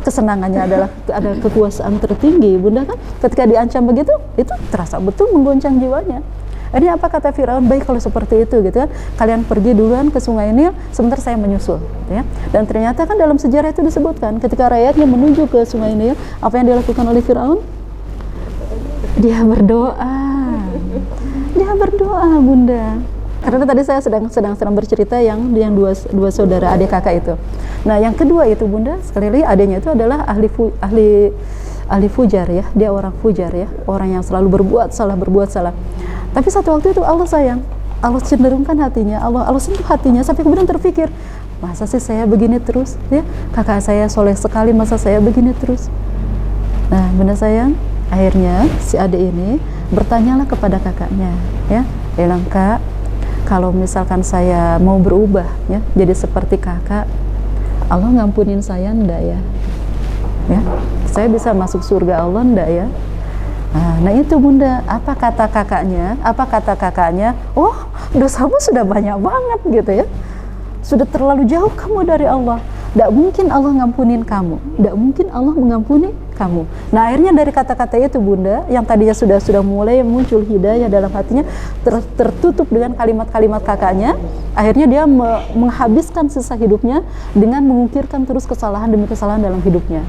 kesenangannya adalah ada kekuasaan tertinggi, Bunda, kan, ketika diancam begitu, itu terasa betul menggoncang jiwanya. Ini apa kata Firaun? Baik kalau seperti itu gitu kan, kalian pergi duluan ke Sungai Nil, sebentar saya menyusul, ya. Dan ternyata kan dalam sejarah itu disebutkan ketika rakyatnya menuju ke Sungai Nil, apa yang dilakukan oleh Firaun? Dia berdoa, Bunda. Karena tadi saya sedang bercerita yang dua saudara adik kakak itu. Nah, yang kedua itu Bunda, sekali lagi adiknya itu adalah ahli fujar ya. Dia orang fujar ya, orang yang selalu berbuat salah. Tapi satu waktu itu Allah sayang, Allah cenderungkan hatinya, Allah sentuh hatinya sampai kemudian terpikir, masa sih saya begini terus ya? Kakak saya soleh sekali, masa saya begini terus? Nah, Bunda sayang, akhirnya si adik ini bertanyalah kepada kakaknya ya, bilang, Kak, kalau misalkan saya mau berubah ya jadi seperti kakak, Allah ngampunin saya enggak ya? Ya, saya bisa masuk surga Allah enggak ya? Nah itu Bunda, apa kata kakaknya? Oh, dosamu sudah banyak banget gitu ya, sudah terlalu jauh kamu dari Allah, tidak mungkin Allah ngampunin kamu, tidak mungkin Allah mengampuni kamu. Nah akhirnya dari kata-kata itu Bunda, yang tadinya sudah mulai muncul hidayah dalam hatinya, tertutup dengan kalimat-kalimat kakaknya. Akhirnya dia menghabiskan sisa hidupnya dengan mengukirkan terus kesalahan demi kesalahan dalam hidupnya.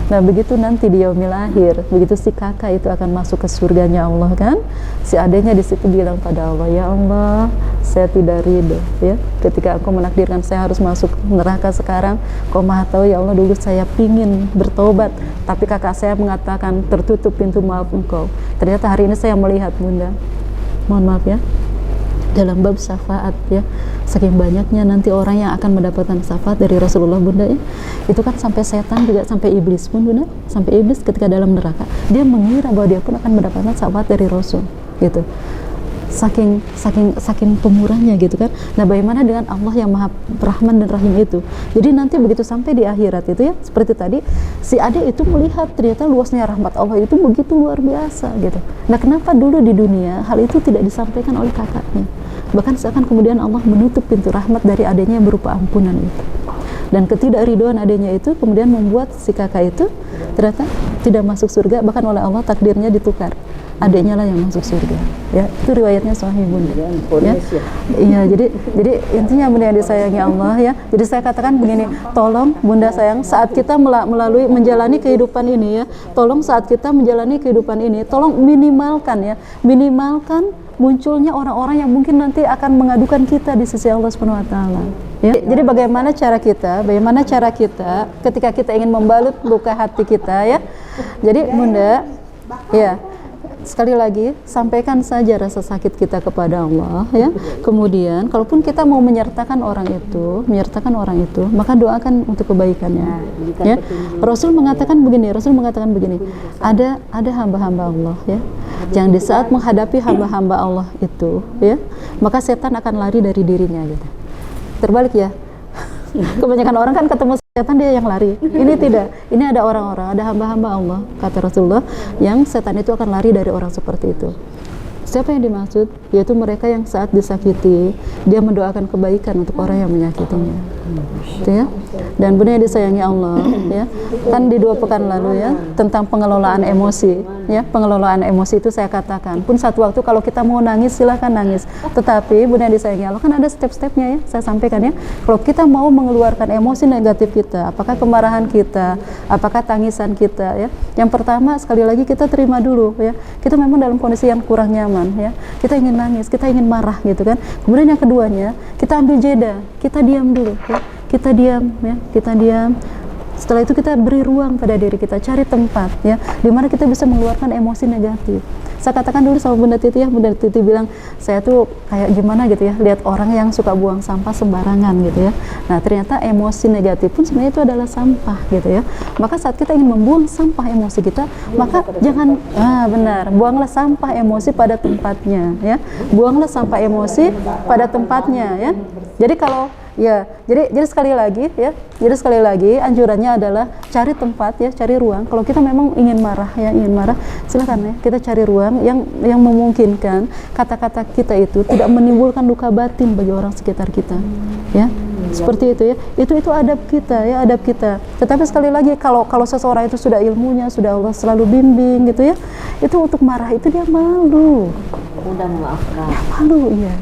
Nah begitu nanti di yaumil akhir, begitu si kakak itu akan masuk ke surganya Allah kan, si adanya di situ bilang pada Allah, ya Allah, saya tidak ridho ya ketika Engkau menakdirkan saya harus masuk neraka sekarang. Kau Maha tahu ya Allah, dulu saya pingin bertobat tapi kakak saya mengatakan tertutup pintu maaf Engkau. Ternyata hari ini saya melihat Bunda, mohon maaf ya, dalam bab syafaat ya, saking banyaknya nanti orang yang akan mendapatkan syafaat dari Rasulullah Bunda ya, itu kan sampai setan juga, sampai iblis pun Bunda, sampai iblis ketika dalam neraka dia mengira bahwa dia pun akan mendapatkan syafaat dari Rasul gitu, saking pemurahnya gitu kan. Nah bagaimana dengan Allah yang Maha Rahman dan Rahim itu? Jadi nanti begitu sampai di akhirat itu ya, seperti tadi si adik itu melihat ternyata luasnya rahmat Allah itu begitu luar biasa gitu. Nah kenapa dulu di dunia hal itu tidak disampaikan oleh kakaknya? Bahkan seakan kemudian Allah menutup pintu rahmat dari adanya yang berupa ampunan itu. Dan ketidakridhoan adanya itu kemudian membuat si kakak itu ternyata tidak masuk surga, bahkan oleh Allah takdirnya ditukar, adiknya lah yang masuk surga ya. Itu riwayatnya sahih Bunda ya. Iya, jadi intinya Bunda yang disayangi Allah ya. Jadi saya katakan begini, tolong Bunda sayang, saat kita menjalani kehidupan ini ya, tolong saat kita menjalani kehidupan ini, tolong minimalkan munculnya orang-orang yang mungkin nanti akan mengadukan kita di sisi Allah Subhanahu wa taala. Ya. Jadi bagaimana cara kita ketika kita ingin membalut luka hati kita ya. Jadi Bunda ya, sekali lagi sampaikan saja rasa sakit kita kepada Allah ya. Kemudian kalaupun kita mau menyertakan orang itu, maka doakan untuk kebaikannya ya. Rasul mengatakan begini, ada hamba-hamba Allah ya, yang di saat menghadapi hamba-hamba Allah itu ya, maka setan akan lari dari dirinya gitu. Terbalik ya, kebanyakan orang kan ketemu setan dia yang lari, ini tidak, ini ada orang-orang, ada hamba-hamba Allah kata Rasulullah, yang setan itu akan lari dari orang seperti itu. Siapa yang dimaksud? Yaitu mereka yang saat disakiti dia mendoakan kebaikan untuk orang yang menyakitinya itu ya. Dan benar disayangi Allah ya, kan di 2 pekan lalu ya tentang pengelolaan emosi ya, pengelolaan emosi itu saya katakan pun satu waktu kalau kita mau nangis silahkan nangis, tetapi benar disayangi Allah kan ada step-stepnya ya, saya sampaikan ya. Kalau kita mau mengeluarkan emosi negatif kita, apakah kemarahan kita, apakah tangisan kita ya, yang pertama sekali lagi kita terima dulu ya, kita memang dalam kondisi yang kurang nyaman ya, kita ingin nangis, kita ingin marah gitu kan. Kemudian yang keduanya, kita ambil jeda, kita diam dulu ya, kita diam. Setelah itu kita beri ruang pada diri kita, cari tempat ya di mana kita bisa mengeluarkan emosi negatif. Saya katakan dulu sama Bunda Titi ya, Bunda Titi bilang saya tuh kayak gimana gitu ya, lihat orang yang suka buang sampah sembarangan gitu ya. Nah ternyata emosi negatif pun sebenarnya itu adalah sampah gitu ya. Maka saat kita ingin membuang sampah emosi kita, maka jangan buanglah sampah emosi pada tempatnya ya, buanglah sampah emosi pada tempatnya ya. Jadi kalau ya, jadi sekali lagi anjurannya adalah cari tempat ya, cari ruang. Kalau kita memang ingin marah, silakan ya, kita cari ruang yang memungkinkan kata-kata kita itu tidak menimbulkan luka batin bagi orang sekitar kita ya. Seperti itu ya, itu adab kita. Tetapi sekali lagi kalau seseorang itu sudah ilmunya, sudah Allah selalu bimbing gitu ya, itu untuk marah itu dia malu, mudah memaafkan, malu iya.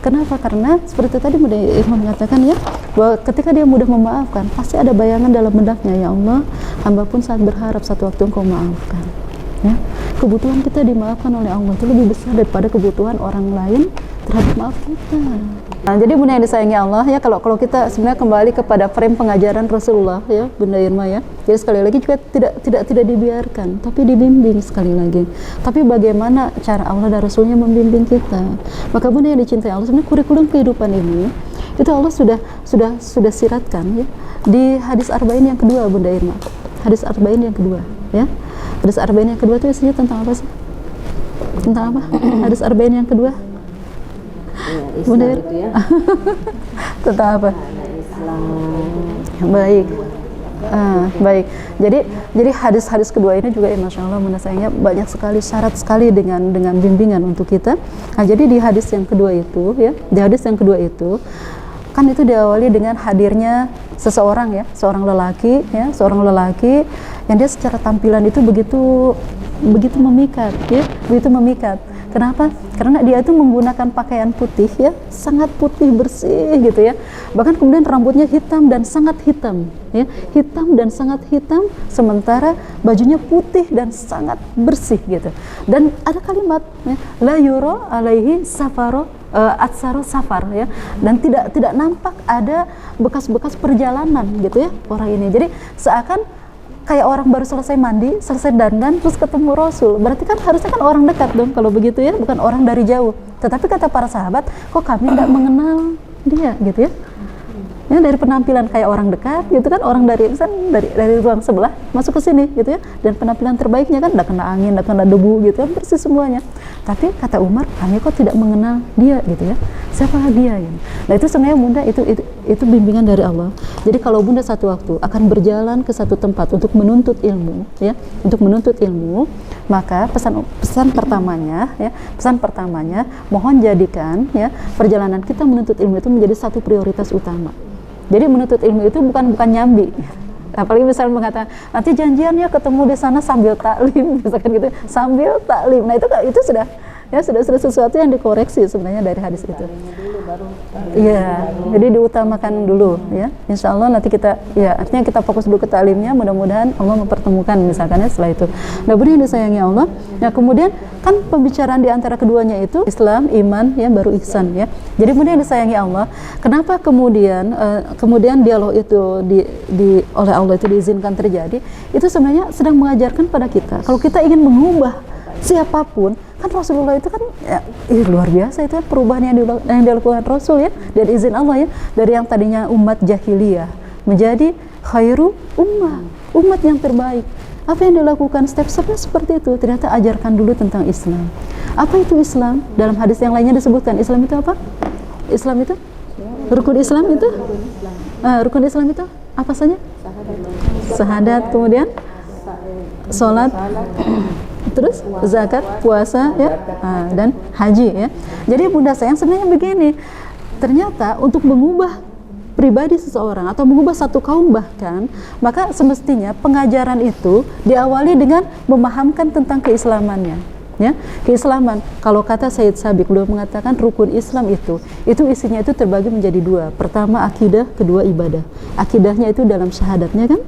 Kenapa? Karena seperti tadi Bunda Irma mengatakan ya, bahwa ketika dia mudah memaafkan, pasti ada bayangan dalam benaknya, ya Allah, hamba pun saat berharap satu waktu Engkau maafkan. Ya, kebutuhan kita dimaafkan oleh Allah itu lebih besar daripada kebutuhan orang lain terhadap maaf kita. Nah, jadi Bunda yang disayangi Allah ya, kalau kita sebenarnya kembali kepada frame pengajaran Rasulullah ya, Bunda Irma ya. Jadi sekali lagi juga tidak dibiarkan, tapi dibimbing sekali lagi. Tapi bagaimana cara Allah dan Rasulnya membimbing kita? Maka Bunda yang dicintai Allah, sebenarnya kurikulum kehidupan ini itu Allah sudah siratkan ya di hadis arba'in yang kedua, Bunda Irma. Hadis arba'in yang kedua ya. Hadis arba'in yang kedua itu isinya tentang apa sih? Tentang apa? Hadis arba'in yang kedua? Bunda itu ya. Tentang apa? Islam. Baik. Baik. Jadi hadis-hadis kedua ini juga Masya Allah menasainya banyak sekali, syarat sekali dengan bimbingan untuk kita. Nah, jadi di hadis yang kedua itu ya, di hadis yang kedua itu kan itu diawali dengan hadirnya seseorang ya, seorang lelaki yang dia secara tampilan itu begitu memikat ya, begitu memikat. Kenapa? Karena dia itu menggunakan pakaian putih ya, sangat putih bersih gitu ya. Bahkan kemudian rambutnya hitam dan sangat hitam ya, hitam dan sangat hitam, sementara bajunya putih dan sangat bersih gitu. Dan ada kalimat ya, la yura alaihi safaro atsaro safar ya, dan tidak nampak ada bekas-bekas perjalanan gitu ya orang ini. Jadi seakan kayak orang baru selesai mandi, selesai dandan, terus ketemu Rasul. Berarti kan harusnya kan orang dekat dong kalau begitu ya, bukan orang dari jauh. Tetapi kata para sahabat, kok kami tidak mengenal dia gitu ya. Ya, dari penampilan kayak orang dekat gitu kan, orang dari ruang sebelah masuk ke sini gitu ya, dan penampilan terbaiknya kan tidak kena angin, tidak kena debu gitu kan, bersih semuanya. Tapi kata Umar, kami kok tidak mengenal dia gitu ya, siapa dia gitu. Nah itu sebenarnya Bunda itu bimbingan dari Allah. Jadi kalau Bunda satu waktu akan berjalan ke satu tempat untuk menuntut ilmu ya, maka pesan pertamanya mohon jadikan ya perjalanan kita menuntut ilmu itu menjadi satu prioritas utama. Jadi menuntut ilmu itu bukan nyambi. Apalagi misalnya mengatakan nanti janjian ya ketemu di sana sambil taklim, misalkan gitu, sambil taklim. Nah itu sudah sesuatu yang dikoreksi sebenarnya dari hadis itu. Iya, jadi diutamakan dulu ya. Insya Allah nanti kita ya, artinya kita fokus dulu ke taklimnya, mudah-mudahan Allah mempertemukan misalkan ya setelah itu. Nah, benar yang disayangi Allah. Nah, kemudian kan pembicaraan di antara keduanya itu Islam, iman ya, baru ihsan ya. Jadi benar yang disayangi Allah. Kenapa kemudian dialog itu oleh Allah itu diizinkan terjadi? Itu sebenarnya sedang mengajarkan pada kita kalau kita ingin mengubah siapapun, kan Rasulullah itu kan ya, luar biasa itu kan perubahan yang dilakukan Rasul ya, dari izin Allah ya, dari yang tadinya umat jahiliyah menjadi khairu umat yang terbaik. Apa yang dilakukan step-stepnya seperti itu. Ternyata ajarkan dulu tentang Islam. Apa itu Islam? Dalam hadis yang lainnya disebutkan Islam itu apa? Islam itu rukun Islam itu rukun Islam itu apa saja? Syahadat, kemudian sholat, terus zakat, puasa ya, dan haji ya. Jadi Bunda sayang sebenarnya begini, ternyata untuk mengubah pribadi seseorang atau mengubah satu kaum bahkan, maka semestinya pengajaran itu diawali dengan memahamkan tentang keislamannya ya. Keislaman, kalau kata Sayyid Sabiq, beliau mengatakan rukun Islam itu isinya itu terbagi menjadi dua. Pertama akidah, kedua ibadah. Akidahnya itu dalam syahadatnya kan,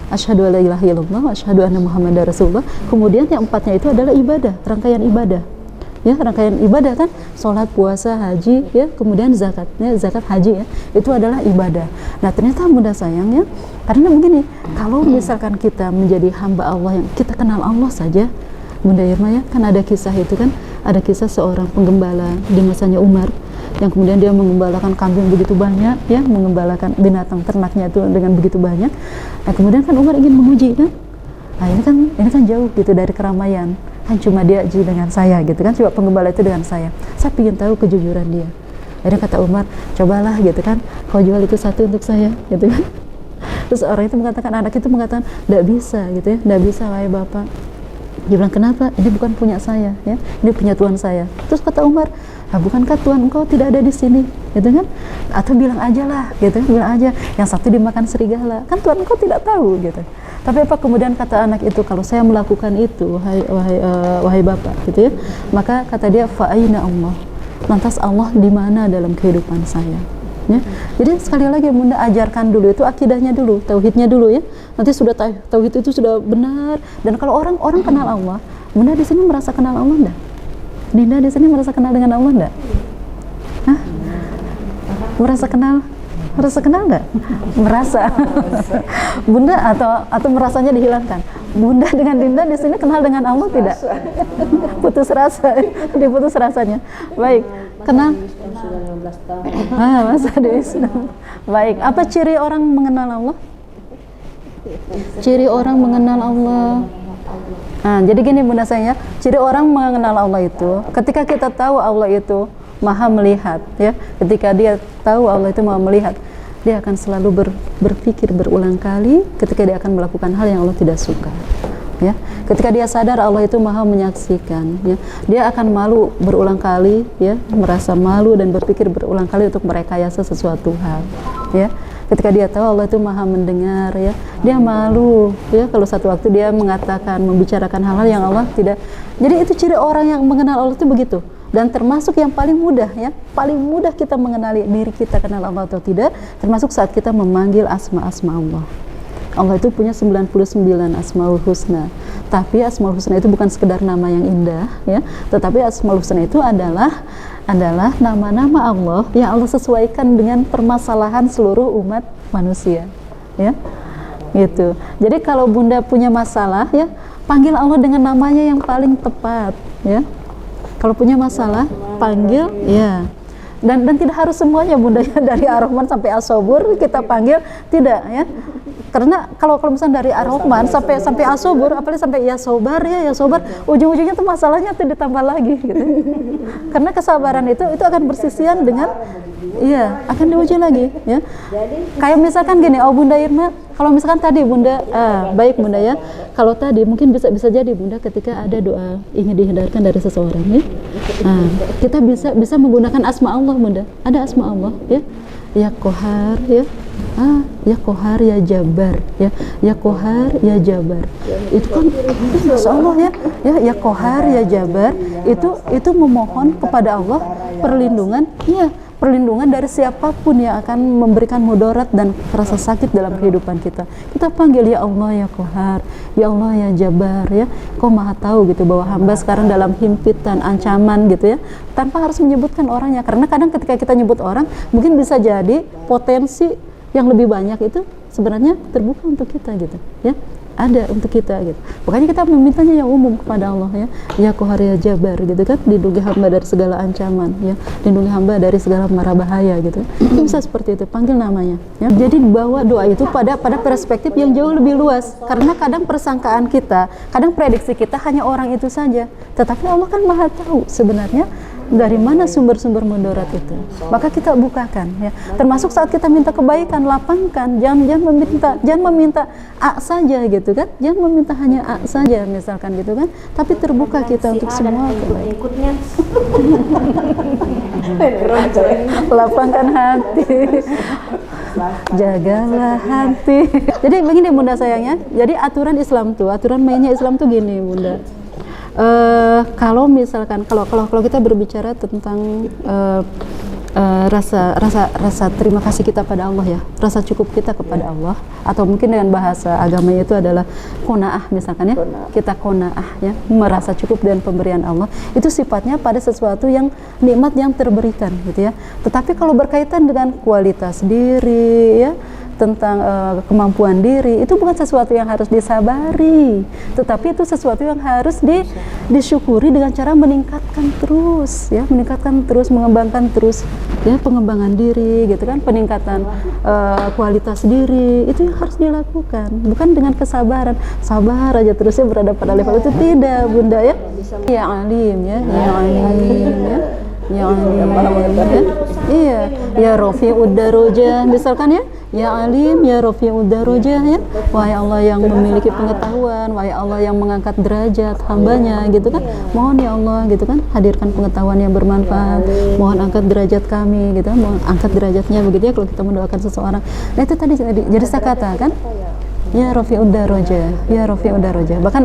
asyhadu alla ilaha illallah wa asyhadu anna muhammadar rasulullah. Kemudian yang empatnya itu adalah ibadah, rangkaian ibadah. Ya, rangkaian ibadah kan, salat, puasa, haji ya, kemudian zakatnya, zakat, haji ya. Itu adalah ibadah. Nah, ternyata Bunda sayang ya, karena begini, kalau misalkan kita menjadi hamba Allah yang kita kenal Allah saja, Bunda Irma ya, kan ada kisah itu kan, ada kisah seorang penggembala di masanya Umar yang kemudian dia mengembalakan kambing begitu banyak ya, mengembalakan binatang ternaknya itu dengan begitu banyak. Nah, kemudian kan Umar ingin menguji kan, nah ini kan jauh gitu dari keramaian, kan cuma dia dengan saya gitu kan, coba penggembala itu dengan saya ingin tahu kejujuran dia. Akhirnya kata Umar, cobalah gitu kan, kau jual itu satu untuk saya gitu kan. Terus orang itu mengatakan, anak itu mengatakan, tidak bisa gitu ya, tidak bisa wahai bapak. Dia bilang, kenapa? Ini bukan punya saya ya, ini punya Tuhan saya. Terus kata Umar, bukankah Tuhan engkau tidak ada di sini gitu kan? Atau bilang aja lah gitu, bilang aja yang satu dimakan serigala, kan Tuhan engkau tidak tahu gitu. Tapi apa kemudian kata anak itu, kalau saya melakukan itu wahai bapak gitu ya, maka kata dia, fa aina Allah, lantas Allah di mana dalam kehidupan saya ya. Jadi sekali lagi Bunda ajarkan dulu itu akidahnya dulu, tauhidnya dulu ya. Nanti sudah tauhid itu sudah benar, dan kalau orang kenal Allah, Bunda di sini merasa kenal Allah enggak? Dinda di sini merasa kenal dengan Allah enggak? Merasa kenal? Merasa kenal nggak? Merasa. Bunda atau merasanya dihilangkan? Bunda dengan Dinda di sini kenal dengan Allah tidak? Putus rasa, diputus rasanya. Baik, kenal? Sudah 15 tahun. Masa di Islam. Baik, apa ciri orang mengenal Allah? Ciri orang mengenal Allah. Nah, jadi gini Bunda sayang ya, ciri orang mengenal Allah itu ketika kita tahu Allah itu Maha melihat ya. Ketika dia tahu Allah itu Maha melihat, dia akan selalu berpikir berulang kali ketika dia akan melakukan hal yang Allah tidak suka. Ya, ketika dia sadar Allah itu Maha menyaksikan, ya, dia akan malu berulang kali, ya, merasa malu dan berpikir berulang kali untuk merekayasa sesuatu hal. Ya, ketika dia tahu Allah itu Maha mendengar, ya, dia malu, ya, kalau satu waktu dia mengatakan, membicarakan hal-hal yang Allah tidak. Jadi itu ciri orang yang mengenal Allah itu begitu. Dan termasuk yang paling mudah, ya, paling mudah kita mengenali diri kita kenal Allah atau tidak, termasuk saat kita memanggil asma-asma Allah. Allah itu punya 99 Asmaul Husna. Tapi Asmaul Husna itu bukan sekedar nama yang indah, ya, tetapi Asmaul Husna itu adalah nama-nama Allah yang Allah sesuaikan dengan permasalahan seluruh umat manusia, ya. Gitu. Jadi kalau Bunda punya masalah, ya, panggil Allah dengan namanya yang paling tepat, ya. Kalau punya masalah, panggil, ya. Dan tidak harus semuanya Bunda, ya, dari Ar-Rahman sampai As-Sabur kita panggil, tidak, ya. Karena kalau misalnya dari Ar-Rahman sampai As-Sabur, apalagi sampai ya Sobar, ya Sobar, ujung-ujungnya tuh masalahnya tuh ditambah lagi gitu. Karena kesabaran itu akan bersisian dengan, iya, akan diuji lagi, ya. Kayak misalkan gini, oh Bunda Irma, kalau misalkan tadi Bunda, baik Bunda, ya, kalau tadi mungkin bisa jadi Bunda ketika ada doa ingin dihindarkan dari seseorang, ya, kita bisa menggunakan asma Allah Bunda. Ada asma Allah, ya Qahar, ya, ya Qahar, ya Jabar, ya Qahar, ya Jabar. Itu kan Masya Allah, ya Qahar, ya Jabar, itu memohon kepada Allah perlindungan, ya, perlindungan dari siapapun yang akan memberikan mudarat dan rasa sakit dalam kehidupan kita. Kita panggil ya Allah, ya Qahar, ya Allah, ya Jabar, ya. Kau Maha tahu gitu bahwa hamba sekarang dalam himpitan, ancaman gitu, ya, tanpa harus menyebutkan orangnya. Karena kadang ketika kita nyebut orang, mungkin bisa jadi potensi yang lebih banyak itu sebenarnya terbuka untuk kita gitu, ya. Ada untuk kita gitu. Makanya kita memintanya yang umum kepada Allah, ya Qahar, ya Jabar gitu kan, lindungi hamba dari segala ancaman, ya, lindungi hamba dari segala mara bahaya gitu. Itu bisa seperti itu, panggil namanya, ya. Jadi bawa doa itu pada perspektif yang jauh lebih luas. Karena kadang persangkaan kita, kadang prediksi kita hanya orang itu saja, tetapi Allah kan Maha tahu sebenarnya dari mana sumber-sumber mudarat itu. Maka kita bukakan, ya. Termasuk saat kita minta kebaikan, lapangkan, jangan meminta A saja gitu kan. Jangan meminta hanya A saja misalkan gitu kan. Tapi terbuka kita untuk semua kebaikan. Ikutnya. Lapangkan hati. Jagalah hati. Jadi begini Bunda sayangnya. Jadi aturan Islam tuh, aturan mainnya Islam tuh gini Bunda. Kalau misalkan kalau kita berbicara tentang rasa terima kasih kita pada Allah, ya, rasa cukup kita kepada Allah, atau mungkin dengan bahasa agamanya itu adalah qanaah misalkan, ya, kita qanaah, ya, merasa cukup dengan pemberian Allah, itu sifatnya pada sesuatu yang nikmat yang terberikan gitu, ya. Tetapi kalau berkaitan dengan kualitas diri, ya, tentang kemampuan diri, itu bukan sesuatu yang harus disabari, tetapi itu sesuatu yang harus disyukuri dengan cara meningkatkan terus, ya, mengembangkan terus, ya, pengembangan diri gitu kan, peningkatan kualitas diri, itu yang harus dilakukan, bukan dengan kesabaran, sabar aja terusnya berada pada level itu, tidak Bunda, ya. Ya Alim, ya Alim, ya Alim, ya, iya, ya Rafi'ud Darajah misalkan, ya Alim, ya Rafi'ud Darajah, ya, wahai Allah yang memiliki pengetahuan, wahai Allah yang mengangkat derajat hambanya gitu kan, mohon ya Allah gitu kan, hadirkan pengetahuan yang bermanfaat, mohon angkat derajat kami gitu kan, mohon angkat derajatnya begitu, ya, kalau kita mendoakan seseorang. Nah itu tadi jadi saya katakan, ya Rafi'ud Darajah, ya Rafi'ud Darajah. Bahkan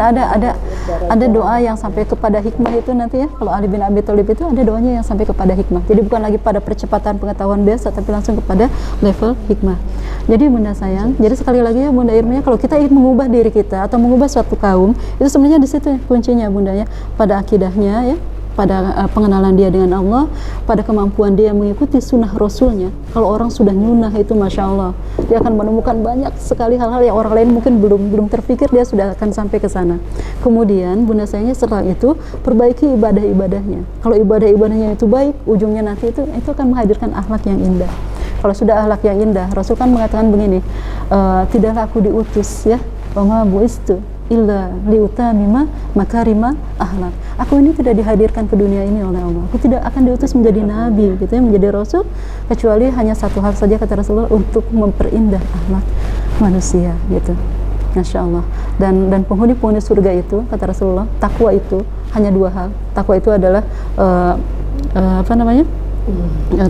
ada doa yang sampai kepada hikmah itu nanti, ya, kalau Ali bin Abi Thalib itu ada doanya yang sampai kepada hikmah. Jadi bukan lagi pada percepatan pengetahuan biasa, tapi langsung kepada level hikmah. Jadi Bunda sayang, jadi sekali lagi ya Bunda Irma, kalau kita ingin mengubah diri kita atau mengubah suatu kaum, itu sebenarnya di situ kuncinya Bunda, ya, pada akidahnya, ya, pada pengenalan dia dengan Allah, pada kemampuan dia mengikuti sunnah Rasulnya. Kalau orang sudah nyunah itu Masya Allah, dia akan menemukan banyak sekali hal-hal yang orang lain mungkin belum terpikir, dia sudah akan sampai ke sana. Kemudian bunda sayangnya setelah itu perbaiki ibadah-ibadahnya. Kalau ibadah-ibadahnya itu baik, ujungnya nanti itu akan menghadirkan akhlak yang indah. Kalau sudah akhlak yang indah, Rasul kan mengatakan begini, tidaklah aku diutus ya, wa ma bu'istu illa liutamima makarima akhlak. Aku ini tidak dihadirkan ke dunia ini oleh Allah. Aku tidak akan diutus menjadi nabi gitu ya, menjadi rasul, kecuali hanya satu hal saja kata Rasulullah, untuk memperindah akhlak manusia gitu. Masya Allah. Dan penghuni-penghuni surga itu kata Rasulullah, takwa itu hanya dua hal. Takwa itu adalah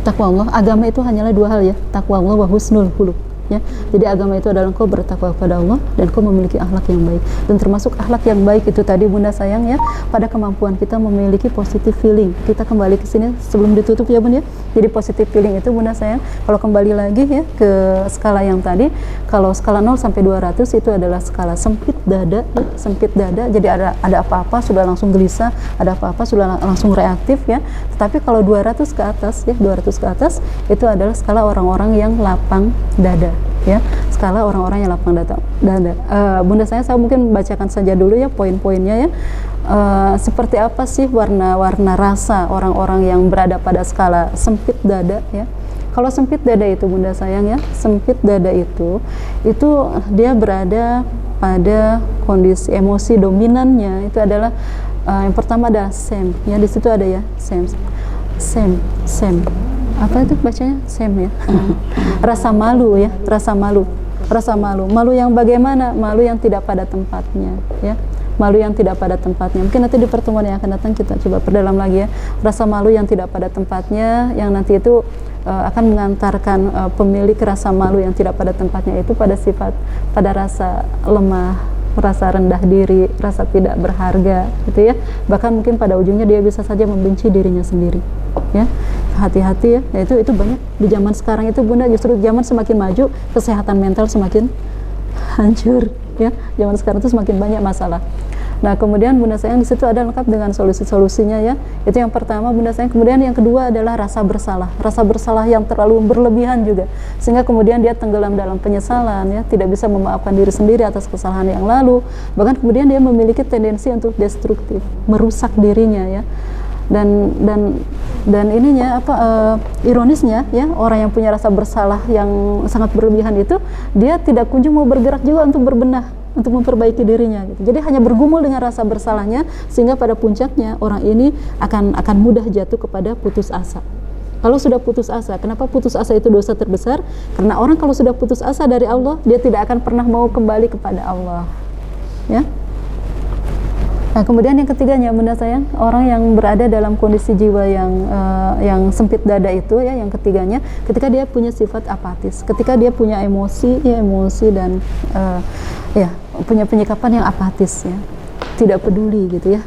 takwa Allah. Agama itu hanyalah dua hal ya, takwa Allah wa husnul khuluq. Ya, jadi agama itu adalah engkau bertakwa kepada Allah dan engkau memiliki akhlak yang baik. Dan termasuk akhlak yang baik itu tadi bunda sayang ya, pada kemampuan kita memiliki positive feeling. Kita kembali ke sini sebelum ditutup ya bunda ya. Jadi positive feeling itu bunda sayang, kalau kembali lagi ya ke skala yang tadi, kalau skala 0 sampai 200 itu adalah skala sempit dada ya, sempit dada. Jadi ada apa-apa sudah langsung gelisah, ada apa-apa sudah langsung reaktif ya. Tetapi kalau 200 ke atas ya, 200 ke atas itu adalah skala orang-orang yang lapang dada. Ya, skala orang-orang yang lapang dada. Bunda saya mungkin bacakan saja dulu ya poin-poinnya ya. Seperti apa sih warna-warna rasa orang-orang yang berada pada skala sempit dada ya. Kalau sempit dada itu bunda sayang ya, sempit dada itu dia berada pada kondisi emosi dominannya itu adalah yang pertama adalah sem ya, di situ ada ya sem apa itu bacanya sem ya. Rasa malu ya, rasa malu malu yang bagaimana, malu yang tidak pada tempatnya ya, malu yang tidak pada tempatnya. Mungkin nanti di pertemuan yang akan datang kita coba perdalam lagi ya, rasa malu yang tidak pada tempatnya, yang nanti itu akan mengantarkan pemilik rasa malu yang tidak pada tempatnya itu pada sifat, pada rasa lemah, rasa rendah diri, rasa tidak berharga gitu ya. Bahkan mungkin pada ujungnya dia bisa saja membenci dirinya sendiri ya. Hati-hati ya. Nah, itu banyak di zaman sekarang itu bunda, justru zaman semakin maju kesehatan mental semakin hancur ya. Zaman sekarang itu semakin banyak masalah. Nah, kemudian bunda sayang di situ ada lengkap dengan solusi-solusinya ya. Itu yang pertama bunda sayang. Kemudian yang kedua adalah rasa bersalah yang terlalu berlebihan juga, sehingga kemudian dia tenggelam dalam penyesalan ya, tidak bisa memaafkan diri sendiri atas kesalahan yang lalu. Bahkan kemudian dia memiliki tendensi untuk destruktif, merusak dirinya ya. Dan ininya ironisnya ya, orang yang punya rasa bersalah yang sangat berlebihan itu dia tidak kunjung mau bergerak juga untuk berbenah, untuk memperbaiki dirinya gitu. Jadi hanya bergumul dengan rasa bersalahnya, sehingga pada puncaknya orang ini akan mudah jatuh kepada putus asa. Kalau sudah putus asa, kenapa putus asa itu dosa terbesar? Karena orang kalau sudah putus asa dari Allah, dia tidak akan pernah mau kembali kepada Allah ya. Nah, kemudian yang ketiganya bunda sayang, orang yang berada dalam kondisi jiwa yang sempit dada itu ya, yang ketiganya ketika dia punya sifat apatis, ketika dia punya emosi dan punya penyikapan yang apatis ya, tidak peduli gitu ya,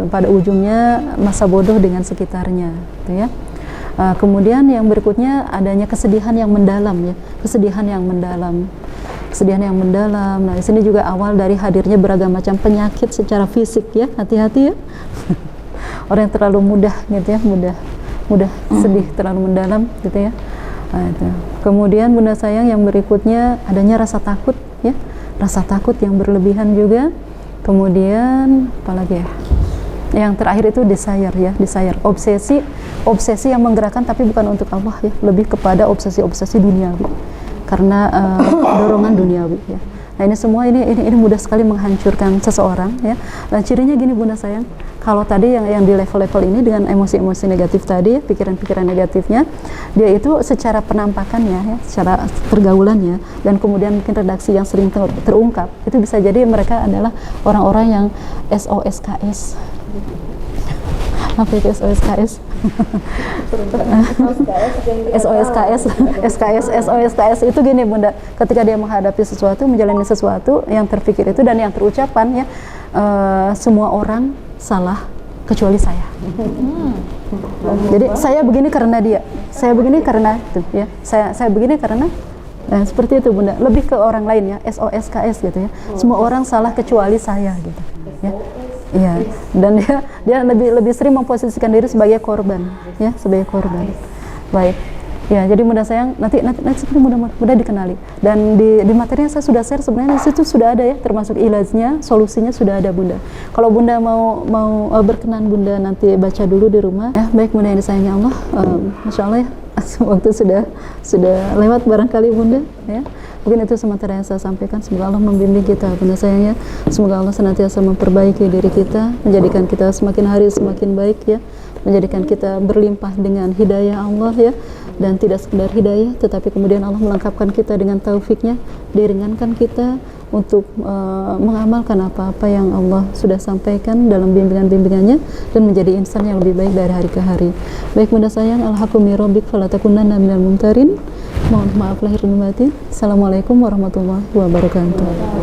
pada ujungnya masa bodoh dengan sekitarnya gitu ya. Kemudian yang berikutnya adanya kesedihan yang mendalam ya, kesedihan yang mendalam. Nah, di sini juga awal dari hadirnya beragam macam penyakit secara fisik ya, hati-hati ya. Orang yang terlalu mudah gitu ya, mudah sedih terlalu mendalam gitu ya. Nah, itu. Kemudian bunda sayang yang berikutnya adanya rasa takut ya, rasa takut yang berlebihan juga. Kemudian apalagi ya? Yang terakhir itu desire, obsesi yang menggerakkan tapi bukan untuk Allah ya, lebih kepada obsesi duniawi. Karena dorongan duniawi ya. Nah, ini semua ini mudah sekali menghancurkan seseorang ya. Dan cirinya gini bunda sayang, kalau tadi yang di level-level ini dengan emosi-emosi negatif tadi, pikiran-pikiran negatifnya, dia itu secara penampakannya ya, secara pergaulannya, dan kemudian mungkin redaksi yang sering terungkap, itu bisa jadi mereka adalah orang-orang yang SOSKS. Apa itu SOSKS? SOSKS itu gini bunda, ketika dia menghadapi sesuatu, menjalani sesuatu yang terpikir itu dan yang terucapan ya, semua orang salah kecuali saya. Jadi saya begini karena dia, saya begini karena itu ya, saya begini karena seperti itu bunda, lebih ke orang lain ya, SOSKS gitu ya, semua orang salah kecuali saya gitu ya. Iya, dan dia lebih sering memposisikan diri sebagai korban, ya, sebagai korban. Baik, ya, jadi Bunda sayang, nanti mudah dikenali. Dan di materi yang saya sudah share sebenarnya di situ sudah ada ya, termasuk ilajnya, solusinya sudah ada Bunda. Kalau Bunda mau berkenan Bunda nanti baca dulu di rumah. Ya, baik Bunda yang disayangi Allah, Masya Allah ya, waktu sudah lewat barangkali Bunda, ya. Mungkin itu sementara yang saya sampaikan. Semoga Allah membimbing kita Bunda sayangnya. Semoga Allah senantiasa memperbaiki diri kita, menjadikan kita semakin hari semakin baik ya, menjadikan kita berlimpah dengan hidayah Allah ya, dan tidak sekedar hidayah tetapi kemudian Allah melengkapkan kita dengan taufiknya, diringankan kita untuk mengamalkan apa-apa yang Allah sudah sampaikan dalam bimbingan-bimbingannya dan menjadi insan yang lebih baik dari hari ke hari. Baik Bunda sayang, alhaqumi rabbik falatakunanna minal mumtarin. Mohon maaf lahir dan batin. Assalamualaikum warahmatullahi wabarakatuh.